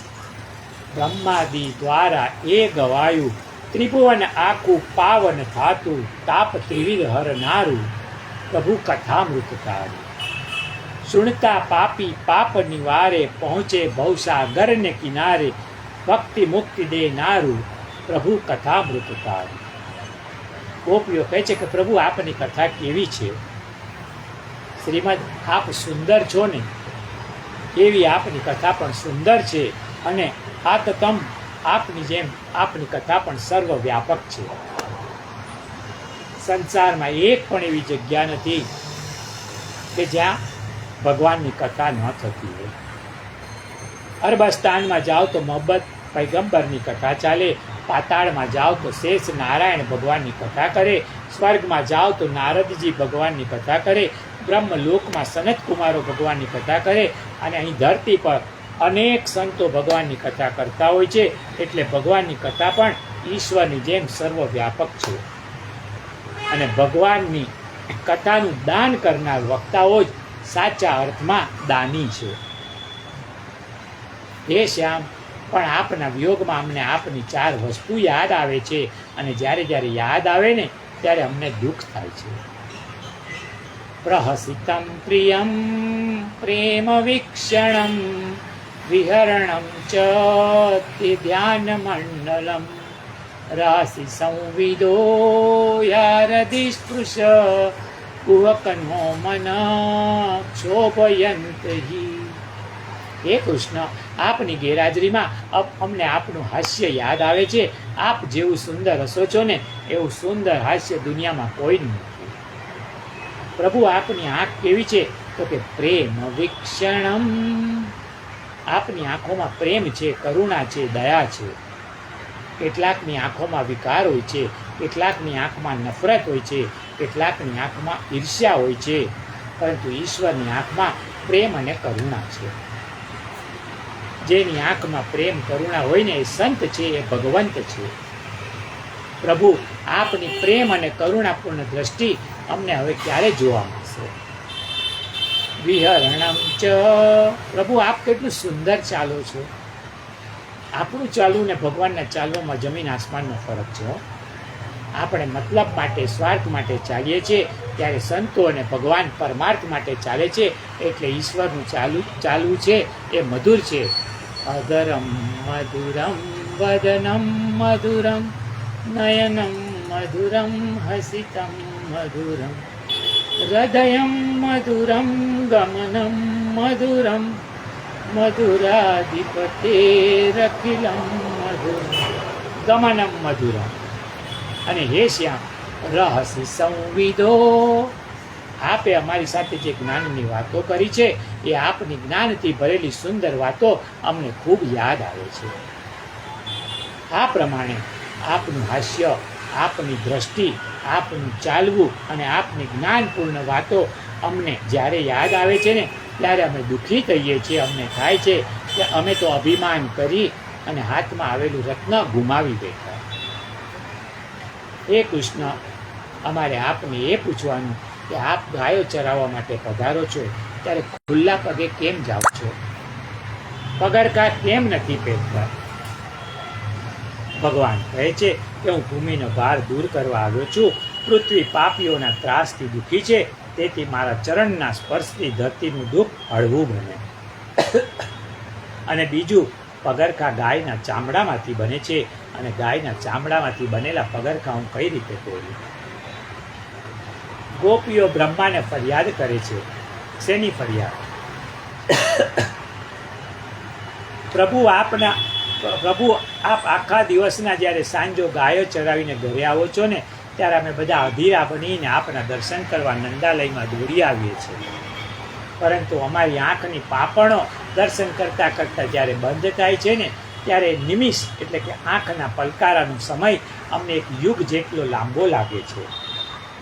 બ્રહ્માદિ દ્વારા એ ગવાયું, ત્રિભુવન આખું પાવન થાતું, તાપ ત્રિવિધ હરનારું પ્રભુ કથામૃત તારું. સુણતા પાપી પાપ નિવારે, પહોંચે ભવસાગરને કિનારે, ભક્તિ મુક્તિ દેનારું પ્રભુ કથામૃત તારું. ગોપીઓ કહે છે કે પ્રભુ આપની કથા કેવી છે? શ્રીમદ આપ સુંદર છો ને એવી આપની કથા પણ સુંદર છે, અને આતતમ આપની જેમ આપની કથા પણ સર્વવ્યાપક છે. સંસારમાં એક પણ એવી જગ્યા નથી કે જ્યાં ભગવાનની કથા ન થતી હોય. અરબસ્તાનમાં જાઓ તો મોહબ્બત પૈગંબરની કથા ચાલે, પાતાળમાં જાઓ તો શેષ નારાયણ ભગવાનની કથા કરે, સ્વર્ગમાં જાઓ તો નારદજી ભગવાનની કથા કરે, બ્રહ્મલોકમાં સનત કુમારો ભગવાનની કથા કરે, અને અહીં ધરતી પર અનેક સંતો ભગવાનની કથા કરતા હોય છે, એટલે ભગવાનની કથા પણ ઈશ્વરની જેમ સર્વવ્યાપક છે. અને ભગવાનની કથાનું દાન કરનાર વક્તાઓ જ સાચા અર્થમાં દાની છે. હે શ્યામ, પણ આપના વિયોગમાં અમને આપની 4 વસ્તુ યાદ આવે છે, અને જ્યારે જ્યારે યાદ આવે ને ત્યારે અમને દુઃખ થાય છે. પ્રહસિતમ પ્રિયમ પ્રેમ વીક્ષણમ વિહરણમ ચ ધ્યાન મંડલમ રાશિ સંવિદો યારદિસ્પૃશ કુહકનો મન ક્ષોભયંત હિ. હે કૃષ્ણ, આપની ગેરહાજરીમાં અમને આપનું હાસ્ય યાદ આવે છે. આપ જેવું સુંદર હસો છો ને એવું સુંદર હાસ્ય દુનિયામાં કોઈ નથી. પ્રભુ, આપની આંખ કેવી છે? તો કે પ્રેમ વીક્ષણમ. આપની આંખોમાં પ્રેમ છે, કરુણા છે, દયા છે. કેટલાકની આંખોમાં વિકાર હોય છે, કેટલાકની આંખમાં નફરત હોય છે, કેટલાકની આંખમાં ઈર્ષ્યા હોય છે, પરંતુ ઈશ્વરની આંખમાં પ્રેમ અને કરુણા છે. જેની આંખમાં પ્રેમ કરુણા હોય ને એ સંત છે, એ ભગવંત છે. પ્રભુ, આપની પ્રેમ અને કરુણાપૂર્ણ દ્રષ્ટિ અમને હવે ક્યારે જોવા મળશે? વિહરણમ ચ. પ્રભુ, આપ કેટલું સુંદર ચાલો છો. આપણું ચાલવું ને ભગવાનના ચાલવામાં જમીન આસમાનનો ફરક છે. આપણે મતલબ માટે, સ્વાર્થ માટે ચાલીએ છીએ, ત્યારે સંતો અને ભગવાન પરમાર્થ માટે ચાલે છે. એટલે ઈશ્વરનું ચાલવું છે એ મધુર છે. અધરમ મધુરમ વદનમ મધુરમ નયનમ મધુરમ હસિતમ મધુરમ હૃદયમ મધુરમ ગમનમ મધુરમ મધુરાધિપતેરખિલમ મધુરમ ગમનમ મધુરમ. અને હે શ્યામ, રહસ્ય સંવિદો. આપે અમારી સાથે જે જ્ઞાનની વાતો કરી છે એ આપની જ્ઞાનથી ભરેલી સુંદર વાતો અમને ખૂબ યાદ આવે છે. આ પ્રમાણે આપનું હાસ્ય, આપની દ્રષ્ટિ, આપનું ચાલવું અને આપની જ્ઞાનપૂર્ણ વાતો અમને જ્યારે યાદ આવે છે ને ત્યારે અમે દુઃખી થઈએ છીએ. અમને થાય છે કે અમે તો અભિમાન કરી અને હાથમાં આવેલું રત્ન ગુમાવી બેઠા. હે કૃષ્ણ, અમારે આપને એ પૂછવાનું કે આપ ગાયો ચરાવવા માટે પધારો છો ત્યારે ખુલ્લા પગે કેમ જાઓ છો? પગરખા કેમ નથી પહેરતા? ભગવાન કહે છે કે હું ભૂમિનો ભાર દૂર કરવા આવ્યો છું. પૃથ્વી પાપીઓના ત્રાસથી દુઃખી છે, તેથી મારા ચરણના સ્પર્શથી ધરતીનું દુઃખ હળવું બને. અને બીજું, પગરખા ગાયના ચામડામાંથી બને છે, અને ગાયના ચામડામાંથી બનેલા પગરખા હું કઈ રીતે પહેરું? ગોપીઓ બ્રહ્માને ફરિયાદ કરે છે. શેની ફરિયાદ? પ્રભુ, આપ આખા દિવસના જ્યારે સાંજો ગાયો ચરાવીને ઘરે આવો છો ને ત્યારે અમે બધા અધીરા બનીને આપના દર્શન કરવા નંદાલયમાં દોડી આવીએ છીએ. પરંતુ અમારી આંખની પાપણો દર્શન કરતાં કરતાં જ્યારે બંધ થાય છે ને ત્યારે નિમિષ એટલે કે આંખના પલકારાનો સમય અમને એક યુગ જેટલો લાંબો લાગે છે.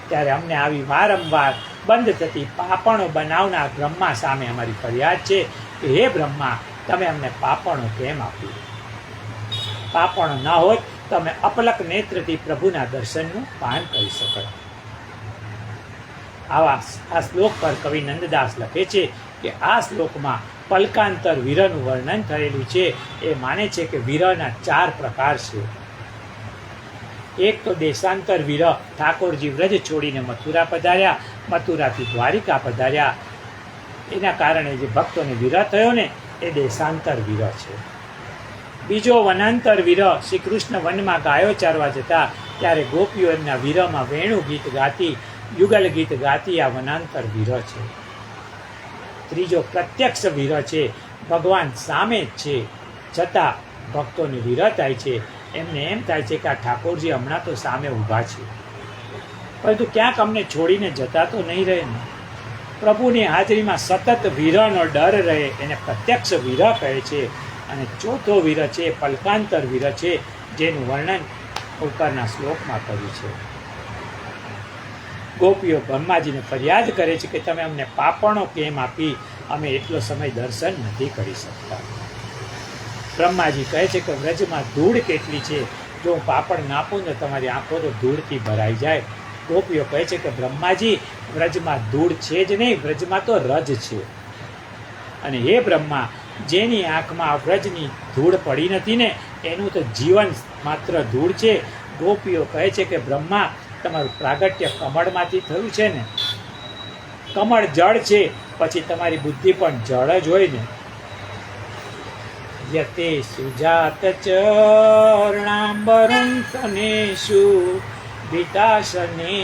ત્યારે અમને આવી વારંવાર બંધ થતી પાપણો બનાવનાર બ્રહ્મા સામે અમારી ફરિયાદ છે કે હે બ્રહ્મા, તમે અમને પાપણો કેમ આપ્યું? પાપણો ન હોત તો અમે અપલક નેત્રથી પ્રભુના દર્શનનું પાન કરી શકત. આ શ્લોક પર કવિ નંદદાસ લખે છે કે આ શ્લોકમાં પલકાંતર વિરહનું વર્ણન થયેલું છે. એ માને છે કે વિરહના 4 પ્રકાર છે. એક તો દેશાંતર વિરહ. ઠાકોરજી વ્રજ છોડીને મથુરા પધાર્યા, મથુરાથી દ્વારિકા પધાર્યા, એના કારણે જે ભક્તોને વિરહ થયો ને એ દેશાંતર વિરહ છે. બીજો વનાંતર વિરહ. શ્રી કૃષ્ણ વનમાં ગાયો ચારવા જતા ત્યારે ગોપીઓ એમના વિરહમાં વેણુ ગીત ગાતી, યુગલ ગીત ગાતી, આ વનાંતર વિરહ છે. ત્રીજો પ્રત્યક્ષ વિરહ છે. ભગવાન સામે જ છે છતાં ભક્તોને વિરહ થાય છે. એમને એમ થાય છે કે આ ઠાકોરજી હમણાં તો સામે ઊભા છે, પરંતુ ક્યાંક અમને છોડીને જતા તો નહીં રહે ને. પ્રભુની હાજરીમાં સતત વિરહનો ડર રહે એને પ્રત્યક્ષ વિરહ કહે છે. અને ચોથો વિરહ છે પલકાંતર વિરહ છે, જેનું વર્ણન ઉપરના શ્લોકમાં કર્યું છે. ગોપીઓ બ્રહ્માજીને ફરિયાદ કરે છે કે તમે અમને પાપણો કેમ આપી? અમે એટલો સમય દર્શન નથી કરી શકતા. બ્રહ્માજી કહે છે કે વ્રજમાં ધૂળ કેટલી છે, જો હું પાપડ નાપું ને તમારી આંખો તો ધૂળથી ભરાઈ જાય. ગોપીઓ કહે છે કે બ્રહ્માજી વ્રજમાં ધૂળ છે જ નહીં, વ્રજમાં તો રજ છે. અને હે બ્રહ્મા, જેની આંખમાં વ્રજની ધૂળ પડી નથી ને એનું તો જીવન માત્ર ધૂળ છે. ગોપીઓ કહે છે કે બ્રહ્મા, તમારું પ્રાગટ્ય કમળમાંથી થયું છે ને, કમળ જળ છે, પછી તમારી બુદ્ધિ પણ જળ જ હોય ને. યતે સુજાત ચરણાંબરં તનેષુ વિતાસને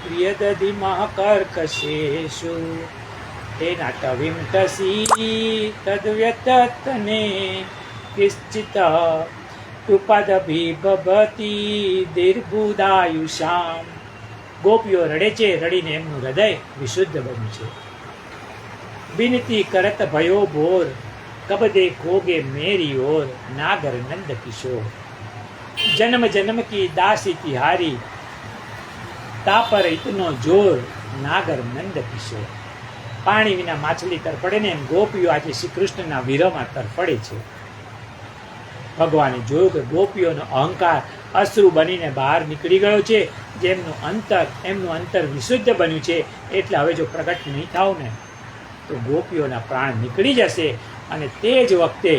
પ્રિયદધિ મહાકર્કશેષુ તેનાટવિમ તસી તદ્વ્યતને કિશ્ચિત કૃપાદભિભવતી દીર્ઘુદાયુષામ. ગોપીઓ રડે છે, રડીને એમનું હૃદય વિશુદ્ધ બન્યું છે. વિનતી કરત ભયો ભોર, કબ દેખોગે મેરી ઓર, નાગર નંદ કિશોર. જન્મ જન્મ કી દાસી તિહારી, તાપર ઇતનો જોર, નાગર નંદ કિશોર. પાણી વિના માછલી તરફડે ને એમ ગોપીઓ આજે શ્રી કૃષ્ણના વિરહમાં તરફડે છે. ભગવાને જોયું કે ગોપીઓનો અહંકાર અશ્રુ બનીને બહાર નીકળી ગયો છે. એમનું અંતર વિશુદ્ધ બન્યું છે. એટલે હવે જો પ્રગટ નહીં થાવ ને તો ગોપીઓના પ્રાણ નીકળી જશે. અને તે જ વખતે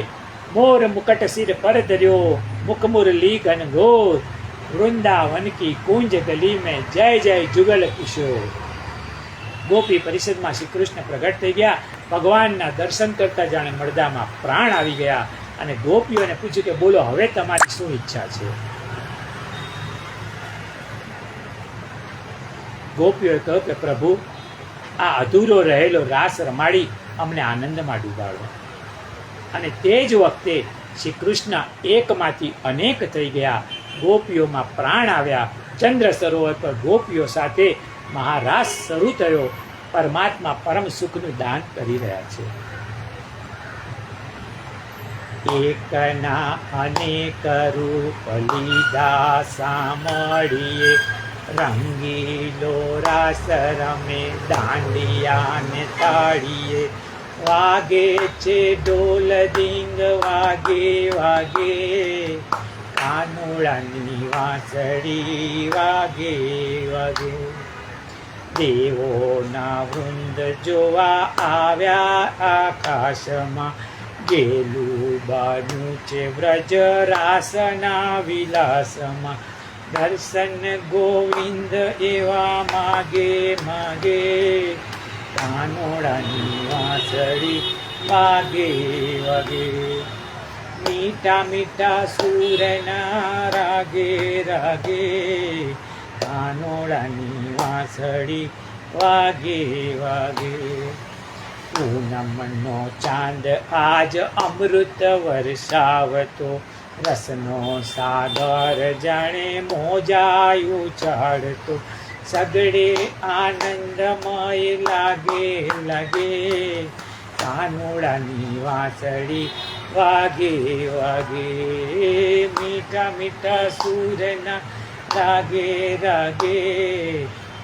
મોર મુકટ સિર પર ધર્યો, મુખમુરલી ઘનઘોર, વૃંદાવન કી કુંજ ગલી મેં જય જય જુગલ કિશોર. ગોપી પરિષદમાં શ્રી કૃષ્ણ પ્રગટ થઈ ગયા. ભગવાનના દર્શન કરતા જાણે મળદામાં પ્રાણ આવી ગયા. અને ગોપીઓને પૂછ્યું કે બોલો હવે તમારી શું ઈચ્છા છે. ગોપીઓએ કહ્યું કે પ્રભુ, આ અધૂરો રહેલો રાસ રમાડી અમને આનંદમાં ડૂબાડો. અને તે જ વખતે શ્રી કૃષ્ણ એકમાંથી અનેક થઈ ગયા. ગોપીઓમાં પ્રાણ આવ્યા. ચંદ્ર સરોવર પર ગોપીઓ સાથે મહારાસ શરૂ થયો. પરમાત્મા પરમ સુખનું દાન કરી રહ્યા છે. એકના અનેક રૂપ લીધા સામળીએ, રંગીલો રાસ રમે દાંડિયા ને તાળીએ. વાગે છે ઢોલ ડીંગ વાગે વાગે, કાનુડાની વાંસળી વાગે વાગે. દેવોના વૃંદ જોવા આવ્યા આકાશમાં, ગેલું બન્યું છે વ્રજ રાસના વિલાસમાં. દર્શન ગોવિંદ એવા માગે માગે, કાનોડાની વાંસળી વાગે વાગે. મીઠા મીઠા સૂરના રાગે રાગે, કાનોડાની વાંસળી વાગે વાગે. પૂનમનો ચાંદ આજ અમૃત વરસાવતો, રસનો સાગર જાણે મોજાયું ચડતો. સગડે આનંદમય લાગે લાગે, કાનોડાની વાંસળી વાગે વાગે. મીઠા મીઠા સૂરના રાગે રાગે,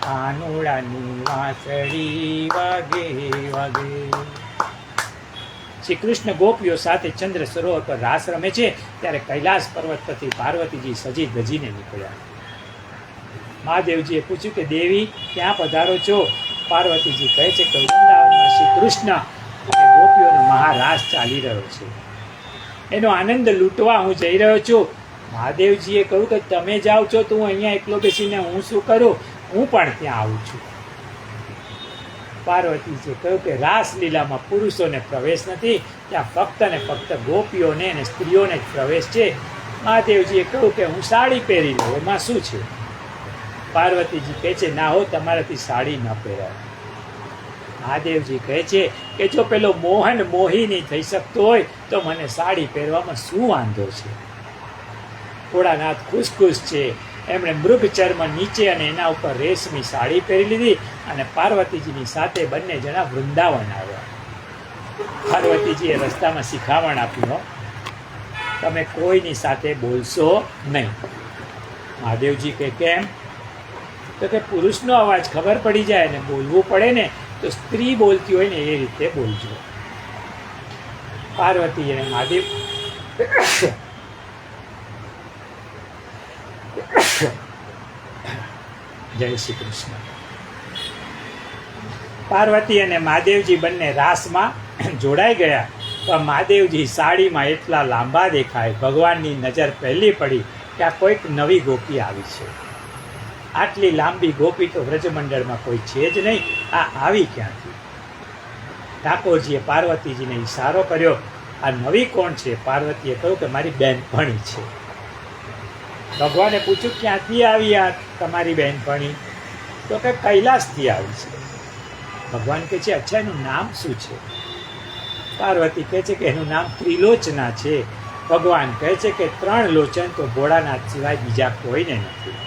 કાનોડાની વાંસળી વાગે વાગે. શ્રી કૃષ્ણ ગોપીઓ સાથે ચંદ્ર સરોવર પર રાસ રમે છે ત્યારે કૈલાસ પર્વત પરથી પાર્વતીજી સજી ધજીને નીકળ્યા. મહાદેવજીએ પૂછ્યું કે દેવી ક્યાં પધારો છો. પાર્વતીજી કહે છે કે વૃંદાવનમાં શ્રી કૃષ્ણ અને ગોપીઓનો મહારાસ ચાલી રહ્યો છે, એનો આનંદ લૂંટવા હું જઈ રહ્યો છું. મહાદેવજીએ કહ્યું કે તમે જાઓ છો તો હું અહીંયા એકલો બેસીને હું શું કરું, હું પણ ત્યાં આવું છું. પાર્વતીજીએ કહ્યું કે રાસલીલામાં પુરુષોને પ્રવેશ નથી, ત્યાં ફક્ત ને ફક્ત ગોપીઓને અને સ્ત્રીઓને જ પ્રવેશ છે. મહાદેવજીએ કહ્યું કે હું સાડી પહેરી લઉં, એમાં શું છે. પાર્વતીજી કહે છે ના હો, તમારાથી સાડી ન પહેરાય. મહાદેવજી કહે છે કે જો પેલો મોહન મોહિની થઈ શકતો હોય તો મને સાડી પહેરવામાં શું વાંધો છે. ભોળાનાથ ખુશ ખુશ છે. એમણે મૃગ ચર્મ નીચે અને એના ઉપર રેશમી સાડી પહેરી લીધી અને પાર્વતીજીની સાથે બંને જણા વૃંદાવન આવ્યા. પાર્વતીજીએ રસ્તામાં શિખામણ આપ્યું, તમે કોઈની સાથે બોલશો નહીં. મહાદેવજી કહે કેમ? તો કે પુરુષનો અવાજ ખબર પડી જાય ને બોલવું પડે ને તો સ્ત્રી બોલતી હોય ને એ રીતે બોલજો. પાર્વતી અને મહાદેવ જય શ્રી કૃષ્ણ. પાર્વતી અને મહાદેવજી બંને રાસમાં જોડાઈ ગયા, પણ મહાદેવજી સાડીમાં એટલા લાંબા દેખાય, ભગવાનની નજર પહેલી પડી કે આ કોઈક નવી ગોપી આવી છે. આટલી લાંબી ગોપી તો વ્રજમંડળમાં કોઈ છે જ નહીં, આ આવી ક્યાંથી? ઠાકોરજીએ પાર્વતીજીને ઈશારો કર્યો, આ નવી કોણ છે? પાર્વતીએ કહ્યું કે મારી બહેનપણી છે. ભગવાને પૂછ્યું ક્યાંથી આવી આ તમારી બહેનપણી? તો કે કૈલાસથી આવી છે. ભગવાન કહે છે અચ્છા એનું નામ શું છે? પાર્વતી કહે છે કે એનું નામ ત્રિલોચના છે. ભગવાન કહે છે કે 3 લોચન તો ભોળાનાથ સિવાય બીજા કોઈને નથી.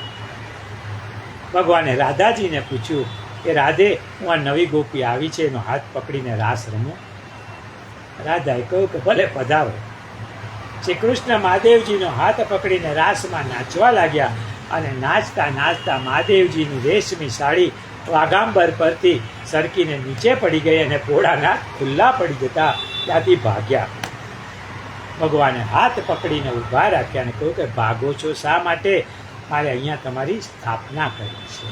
ભગવાને રાધાજીને પૂછ્યું કે રાધે, હું આ નવી ગોપી આવી છે એનો હાથ પકડીને રાસ રમું? રાધાએ કહ્યું કે ભલે પધારો. શ્રી કૃષ્ણ મહાદેવજીનો હાથ પકડીને રાસમાં નાચવા લાગ્યા, અને નાચતા નાચતા મહાદેવજીની રેશમી સાડી વાઘાંબર પરથી સરકીને નીચે પડી ગઈ અને ભોળાનાથ ખુલ્લા પડી જતા ત્યાંથી ભાગ્યા. ભગવાને હાથ પકડીને ઊભા રાખ્યા અને કહ્યું કે ભાગો છો શા માટે? મારે અહીંયા તમારી સ્થાપના કરી છે.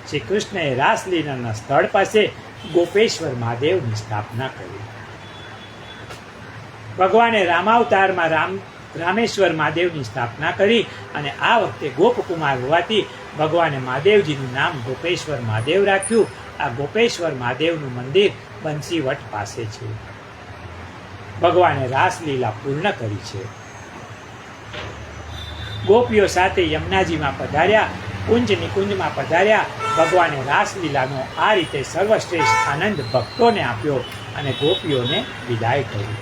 શ્રી કૃષ્ણએ રાસલીલાના સ્થળ પાસે ગોપેશ્વર મહાદેવની સ્થાપના કરી. ભગવાને રામાવતારમાં રામેશ્વર મહાદેવની સ્થાપના કરી, અને આ વખતે ગોપકુમાર હોવાથી ભગવાને મહાદેવજીનું નામ ગોપેશ્વર મહાદેવ રાખ્યું. આ ગોપેશ્વર મહાદેવનું મંદિર બંસીવટ પાસે છે. ભગવાને રાસલીલા પૂર્ણ કરી છે. ગોપીઓ સાથે યમુનાજીમાં પધાર્યા, કુંજ નિકુંજમાં પધાર્યા. ભગવાને રાસલીલાનો આ રીતે સર્વશ્રેષ્ઠ આનંદ ભક્તોને આપ્યો અને ગોપીઓને વિદાય કરી.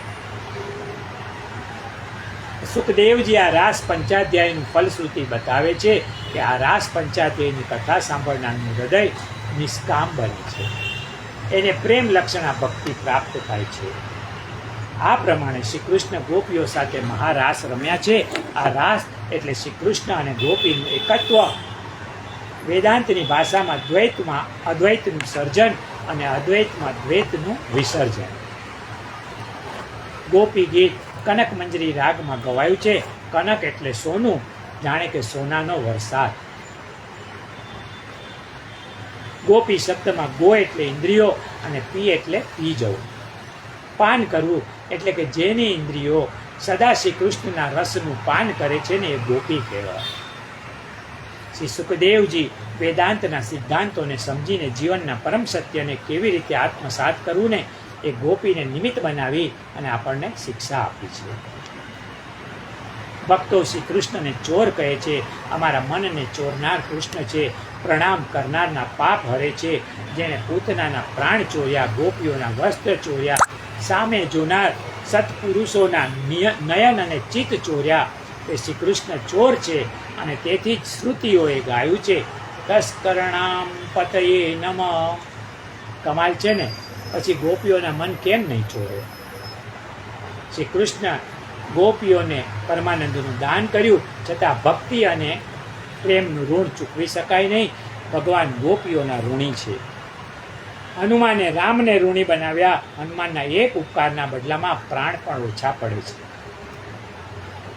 સુખદેવજી આ રાસ પંચાધ્યાયનું ફલશ્રુતિ બતાવે છે કે આ રાસ પંચાધ્યાયની કથા સાંભળનારનું હૃદય નિષ્કામ બને છે, એને પ્રેમ લક્ષણા ભક્તિ પ્રાપ્ત થાય છે. આ પ્રમાણે શ્રી કૃષ્ણ ગોપીઓ સાથે મહારાસ રમ્યા છે. આ રાસ એટલે શ્રી કૃષ્ણ અને ગોપીનું એકત્વ, વેદાંતની ભાષામાં દ્વૈતમાં અદ્વૈતનું સર્જન અને અદ્વૈતમાં દ્વૈતનું વિસર્જન. ગોપી ગીત કનક મંજરી રાગમાં ગવાયું છે. કનક એટલે સોનું, જાણે કે સોનાનો વરસાદ. ગોપી શબ્દમાં ગો એટલે ઇન્દ્રિયો અને પી એટલે પી જવું. પાન કરવું એટલે કે જેની ઇન્દ્રિયો સદા શ્રી કૃષ્ણના રસનું પાન કરે છે ને એ ગોપી કહેવાય. શ્રી સુખદેવજી વેદાંતના સિદ્ધાંતોને સમજીને જીવનના પરમ સત્યને કેવી રીતે આત્મસાત કરવું ને એ ગોપીને નિમિત્ત બનાવી અને આપણને શિક્ષા આપી છે. ભક્તો શ્રી કૃષ્ણને ચોર કહે છે. અમારા મનને ચોરનાર કૃષ્ણ છે. પ્રણામ કરનારના પાપ હરે છે. જેણે પૂતનાના પ્રાણ ચોર્યા, ગોપીઓના વસ્ત્ર ચોર્યા, સામે જોનાર સત્પુરુષોના નયન અને ચિત્ત ચોર્યા, તે શ્રી કૃષ્ણ ચોર છે. અને તેથી જ શ્રુતિઓએ ગાયું છે તસ્કરણામ પતયે નમ. કમાલ છે ને? પછી ગોપીઓના મન કેમ નહીં ચોરે? શ્રી કૃષ્ણ ગોપીઓને પરમાનંદનું દાન કર્યું, છતાં ભક્તિ અને પ્રેમનું ઋણ ચૂકવી શકાય નહીં. ભગવાન ગોપીઓના ઋણી છે. હનુમાને રામને ઋણી બનાવ્યા. હનુમાનના એક ઉપકારના બદલામાં પ્રાણ પણ ઓછા પડે છે.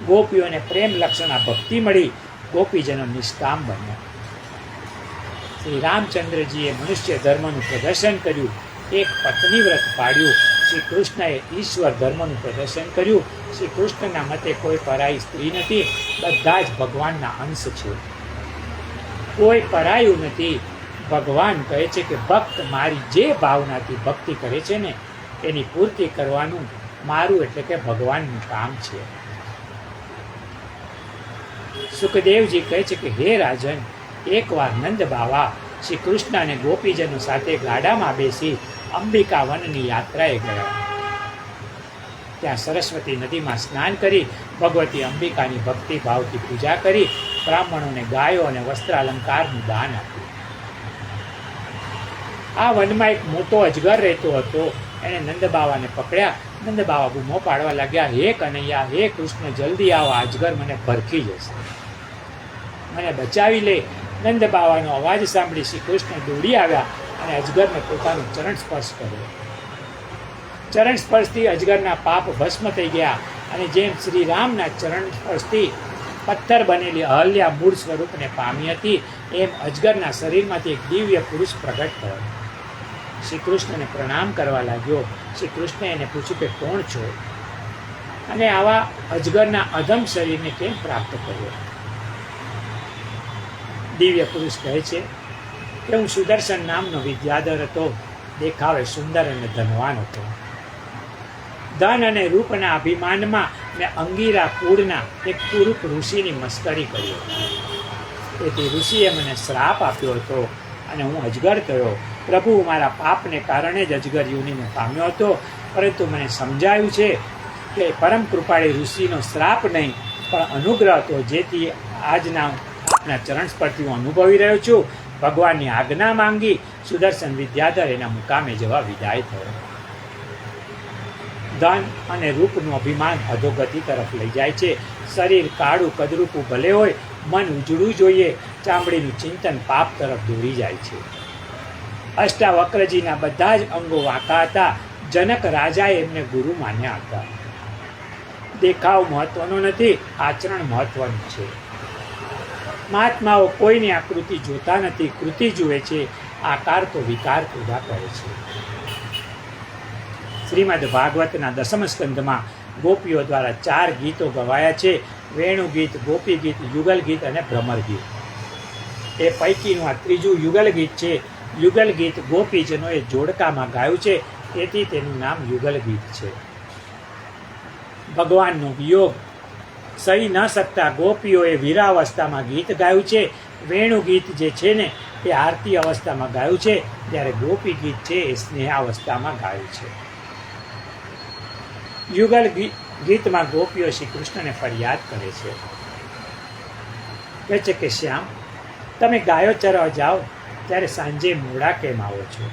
ગોપીઓને પ્રેમ લક્ષણા ભક્તિ મળી. ગોપીજનો નિષ્કામ બન્યા. શ્રી રામચંદ્રજીએ મનુષ્ય ધર્મનું પ્રદર્શન કર્યું. એક પત્ની વ્રત પાડ્યું. શ્રી કૃષ્ણએ ઈશ્વર ધર્મનું પ્રદર્શન કર્યું. શ્રી કૃષ્ણના મતે કોઈ પરાઈ સ્ત્રી નથી, બધા જ ભગવાનના અંશ છે. કોઈ પરાયું નથી. ભગવાન કહે છે કે ભક્ત મારી જે ભાવનાથી ભક્તિ કરે છે ને એની પૂર્તિ કરવાનું મારું એટલે કે ભગવાનનું કામ છે. સુખદેવજી કહે છે કે હે રાજન, એકવાર નંદ બાવા શ્રી કૃષ્ણ અને ગોપીજનો સાથે ગાડામાં બેસી અંબિકા વનની યાત્રાએ ગયા. ત્યાં સરસ્વતી નદીમાં સ્નાન કરી ભગવતી અંબિકાની ભક્તિ ભાવથી પૂજા કરી બ્રાહ્મણોને ગાયો અને વસ્ત્રાલંકારનું દાન આપ્યું. આ વનમાં એક મોટો અજગર રહેતો હતો. એણે નંદબાવાને પકડ્યા. નંદબાવા બૂમો પાડવા લાગ્યા, હે કનૈયા, હે કૃષ્ણ, જલ્દી આવો, અજગર મને ભરખી જશે, મને બચાવી લે. નંદબાવાનો અવાજ સાંભળી શ્રી કૃષ્ણ દોડી આવ્યા અને અજગરને પોતાનું ચરણ સ્પર્શ કર્યો. ચરણ સ્પર્શથી અજગરના પાપ ભસ્મ થઈ ગયા અને જેમ શ્રી રામના ચરણ સ્પર્શથી પથ્થર બનેલી અહલ્યા મૂળ સ્વરૂપને પામી હતી, એમ અજગરના શરીરમાંથી એક દિવ્ય પુરુષ પ્રગટ થયો. શ્રી કૃષ્ણને પ્રણામ કરવા લાગ્યો. શ્રી કૃષ્ણે એને પૂછ્યું કે કોણ છો અને આવા અજગરના અધમ શરીરને કેમ પ્રાપ્ત કર્યો? દિવ્ય પુરુષ કહે છે કે હું સુદર્શન નામનો વિદ્યાધર હતો, દેખાવે સુંદર અને ધનવાન હતો. ધન અને રૂપના અભિમાનમાં મેં અંગીરા કુળના એક કુરૂપ ઋષિની મસ્કરી કરી હતી. તેથી ઋષિએ મને શ્રાપ આપ્યો હતો અને હું અજગર થયો. પ્રભુ, મારા પાપને કારણે જ અજગર યોનિને પામ્યો હતો, પરંતુ મને સમજાયું છે કે પરમ કૃપાળી ઋષિનો શ્રાપ નહીં પણ અનુગ્રહ હતો, જેથી આજના આપના ચરણ સ્પર્શથી હું અનુભવી રહ્યો છું. ભગવાનની આજ્ઞા માંગી સુદર્શન વિદ્યાધર એના મુકામે જવા વિદાય થયો. ધન અને રૂપનું અભિમાન અધોગતિ તરફ લઈ જાય છે. શરીર કાળું કદરૂપું ભલે હોય, મન ઉજળું જોઈએ. ચામડીનું ચિંતન પાપ તરફ દોરી જાય છે. અષ્ટાવક્રજીના બધા જ અંગો વાંકા હતા. જનક રાજાએ એમને ગુરુ માન્યા હતા. દેખાવ મહત્વનો નથી, આચરણ મહત્વનું છે. મહાત્માઓ કોઈની આકૃતિ જોતા નથી, કૃતિ જુએ છે. આકાર તો વિકાર પેદા કરે છે. શ્રીમદ ભાગવતના દસમ સ્કંદમાં ગોપીઓ દ્વારા 4 ગીતો ગવાયા છે: વેણુ ગીત, ગોપી ગીત, યુગલ ગીત અને ભ્રમર ગીત. એ પૈકીનું આ ત્રીજું યુગલ ગીત છે. યુગલ ગીત ગોપીજનોએ જોડકામાં ગાયું છે, તેથી તેનું નામ યુગલ ગીત છે. ભગવાનનો વિયોગ સહી ન શકતા ગોપીઓએ વીરાવસ્થામાં ગીત ગાયું છે. વેણુ ગીત જે છે ને એ આરતી અવસ્થામાં ગાયું છે, જ્યારે ગોપી ગીત છે એ સ્નેહાવસ્થામાં ગાયું છે. યુગલ ગીતમાં ગોપીઓ શ્રી કૃષ્ણને ફરિયાદ કરે છે. કહે છે કે શ્યામ, તમે ગાયો ચરવા જાઓ ત્યારે સાંજે મોડા કેમ આવો છો?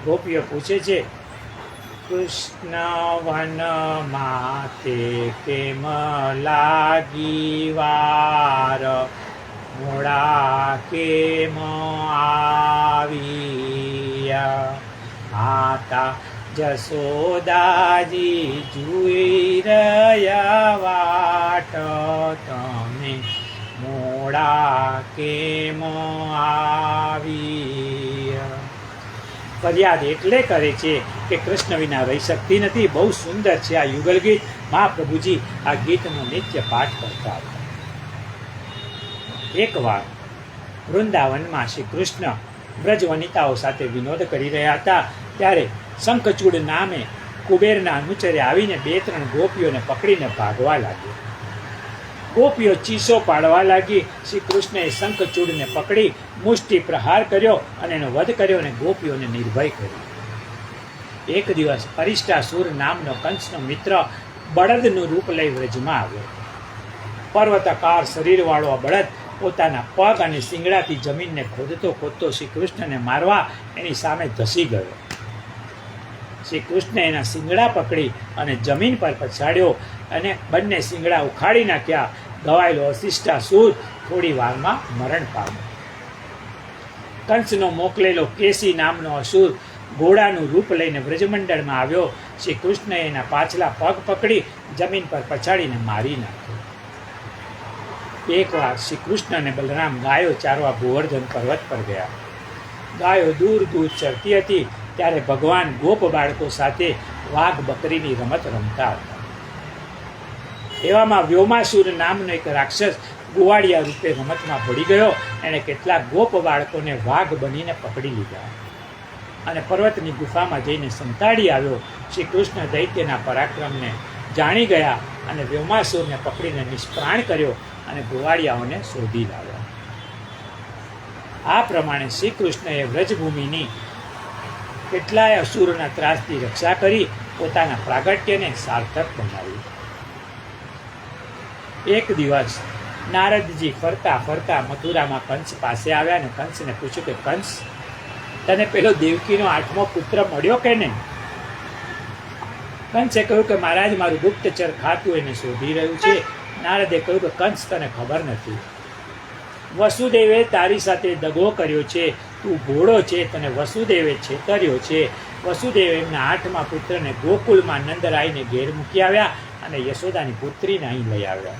ગોપીઓ પૂછે છે, કૃષ્ણ વન માતે કેમ લાગી વાર, મોડા કેમ આવ્યા? માતા જશોદાજી જોઈ રહ્યા વાટ, તમે મોડા કેમ આવ્યા? ફરિયાદ એટલે કરે છે કે કૃષ્ણ વિના રહી શકતી નથી. બહુ સુંદર છે આ યુગલ ગીત. મહાપ્રભુજી આ ગીતનો નિત્ય પાઠ કરતા હતા. એકવાર વૃંદાવનમાં શ્રી કૃષ્ણ બ્રજ વનિતાઓ સાથે વિનોદ કરી રહ્યા હતા, ત્યારે શંખચૂડ નામે કુબેરના અનુચરે આવીને 2-3 ગોપીઓને પકડીને ભાગવા લાગ્યો. ગોપીઓ ચીસો પાડવા લાગી. શ્રી કૃષ્ણએ શંખચૂડને પકડી મુષ્ટિ પ્રહાર કર્યો અને એનો વધ કર્યો અને ગોપીઓને નિર્ભય કરી. એક દિવસ અરિષ્ટાસુર નામનો કંસનો મિત્ર બળદનું રૂપ લઈ વ્રજમાં આવ્યો. પર્વતાકાર શરીરવાળો આ બળદ પોતાના પગ અને શિંગડાથી જમીનને ખોદતો ખોદતો શ્રી કૃષ્ણને મારવા એની સામે ધસી ગયો. શ્રી કૃષ્ણે એના શિંગડા પકડી અને જમીન પર પછાડ્યો અને બંને શિંગડા ઉખાડી નાખ્યા. ગવાયેલો અશિષ્ટાસુર થોડી વારમાં મરણ પામ્યો. કંસનો મોકલેલો કેસી નામનો અસુર ઘોડાનું રૂપ લઈને વ્રજમંડળમાં આવ્યો. શ્રી કૃષ્ણએ એના પાછલા પગ પકડી જમીન પર પછાડીને મારી નાખ્યો. એકવાર શ્રી કૃષ્ણ અને બલરામ ગાયો ચારવા ગોવર્ધન પર્વત પર ગયા. ગાયો દૂર દૂર ચરતી હતી, ત્યારે ભગવાન ગોપ બાળકો સાથે વાઘ બકરીની રમત રમતા હતા. એવામાં વ્યોમાસુર નામનો એક રાક્ષસ ગોવાળિયા રૂપે રમતમાં પડી ગયો. એણે કેટલાક ગોપ બાળકોને વાઘ બનીને પકડી લીધા અને પર્વતની ગુફામાં જઈને સંતાડી આવ્યો. શ્રી કૃષ્ણ દૈત્યના પરાક્રમને જાણી ગયા અને વ્યોમાસુરને પકડીને નિષ્પ્રાણ કર્યો અને ગોવાળિયાઓને શોધી લાવ્યા. આ પ્રમાણે શ્રી કૃષ્ણએ વ્રજભૂમિની કેટલાય અસુરોના ત્રાસથી રક્ષા કરી પોતાના પ્રાગટ્યને સાર્થક બનાવ્યું. એક દિવસ નારદજી ફરતા ફરતા મથુરામાં કંસ પાસે આવ્યા અને કંસને પૂછ્યું કે કંસ, તને પેલો દેવકીનો 8મો પુત્ર મળ્યો કે નહીં? કંસે કહ્યું કે મહારાજ, મારું ગુપ્તચર ખાતું એને શોધી રહ્યું છે. નારદે કહ્યું કે કંસ, તને ખબર નથી, વસુદેવે તારી સાથે દગો કર્યો છે. તું ઘોડો છે, તને વસુદેવે છેતર્યો છે. વસુદેવ એમના 8મા પુત્રને ગોકુળમાં નંદરાયને ઘેર મૂકી આવ્યા અને યશોદાની પુત્રીને અહીં લઈ આવ્યા.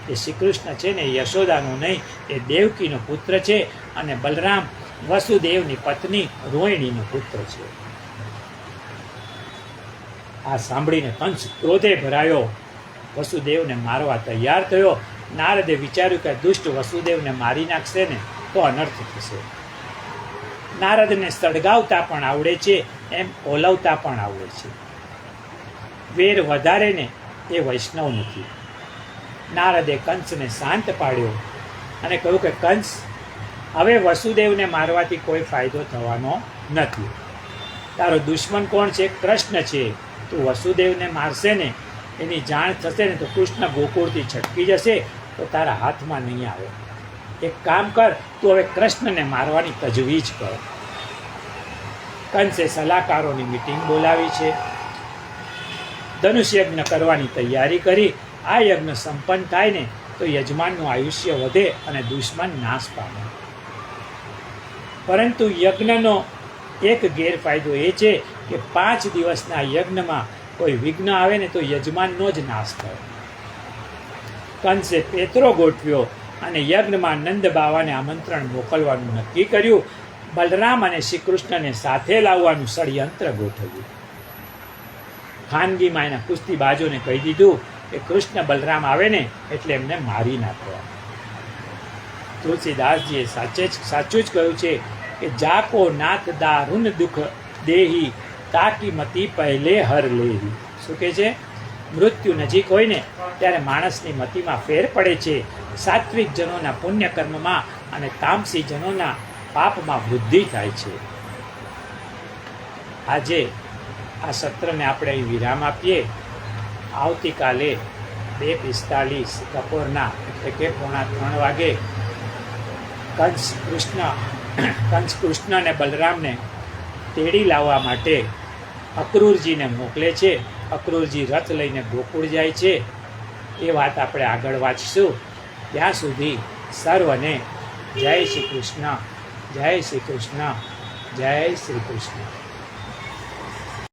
એ શ્રી કૃષ્ણ છે ને યશોદાનો નહીં, એ દેવકીનો પુત્ર છે અને બલરામ વસુદેવની પત્ની રોહિણીનો પુત્ર છે. આ સાંભળીને કંસ ક્રોધે ભરાયો, વસુદેવને મારવા તૈયાર થયો. નારદે વિચાર્યું કે દુષ્ટ વસુદેવને મારી નાખશે ને તો અનર્થ થશે. નારદને સળગાવતા પણ આવડે છે, એમ ઓલવતા પણ આવડે છે. વેર વધારે ને એ વૈષ્ણવ નથી. નારદે કંસને શાંત પાડ્યો અને કહ્યું કે કંસ, હવે વસુદેવને મારવાથી કોઈ ફાયદો થવાનો નથી. તારો દુશ્મન કોણ છે? કૃષ્ણ છે. તું વસુદેવને મારશે ને, એની જાણ થશે ને તો કૃષ્ણ ગોકુળથી છટકી જશે, તો તારા હાથમાં નહીં આવે. એક કામ કર, તું હવે કૃષ્ણને મારવાની તજવીજ કર. કંસે સલાહકારોની મિટિંગ બોલાવી છે. ધનુષ યજ્ઞ કરવાની તૈયારી કરી. આ યજ્ઞ સંપન્ન થાય ને તો યજમાનનું આયુષ્ય વધે અને દુશ્મન નાશ પામે. પરંતુ યજ્ઞનો એક ગેરફાયદો એ છે કે 5 દિવસના યજ્ઞમાં કોઈ વિઘ્ન આવે ને તો યજમાનનો જ નાશ થાય. કંસે પેતરો ગોઠવ્યો અને યજ્ઞમાં નંદ બાવાને આમંત્રણ મોકલવાનું નક્કી કર્યું. બલરામ અને શ્રી કૃષ્ણને સાથે લાવવાનું ષડયંત્ર ગોઠવ્યું. ખાનગીમાં એના કુસ્તીબાજોને કહી દીધું કે કૃષ્ણ બલરામ આવે ને એટલે એમને મારી નાખવા. તુલસીદાસજીએ સાચું જ કહ્યું છે કે જાકો નાથ દારૂન દુઃખ દેહી તાકી મતી પહેલે હર લેહી. શું કહે છે? મૃત્યુ નજીક હોય ને ત્યારે માણસની મતિમાં ફેર પડે છે. સાત્વિક જનોના પુણ્ય કર્મમાં અને તામસી જનોના પાપમાં વૃદ્ધિ થાય છે. આજે આ સત્રને આપણે અહીં વિરામ આપીએ. આવતીકાલે 2:45 બપોરના એટલે કે 2:45 વાગે કંસ કૃષ્ણ અને બલરામને તેડી લાવવા માટે અક્રૂરજીને મોકલે છે. અક્રૂરજી રથ લઈને ગોકુળ જાય છે. એ વાત આપણે આગળ વાંચીશું. ત્યાં સુધી સર્વને જય શ્રી કૃષ્ણ, જય શ્રી કૃષ્ણ, જય શ્રી કૃષ્ણ.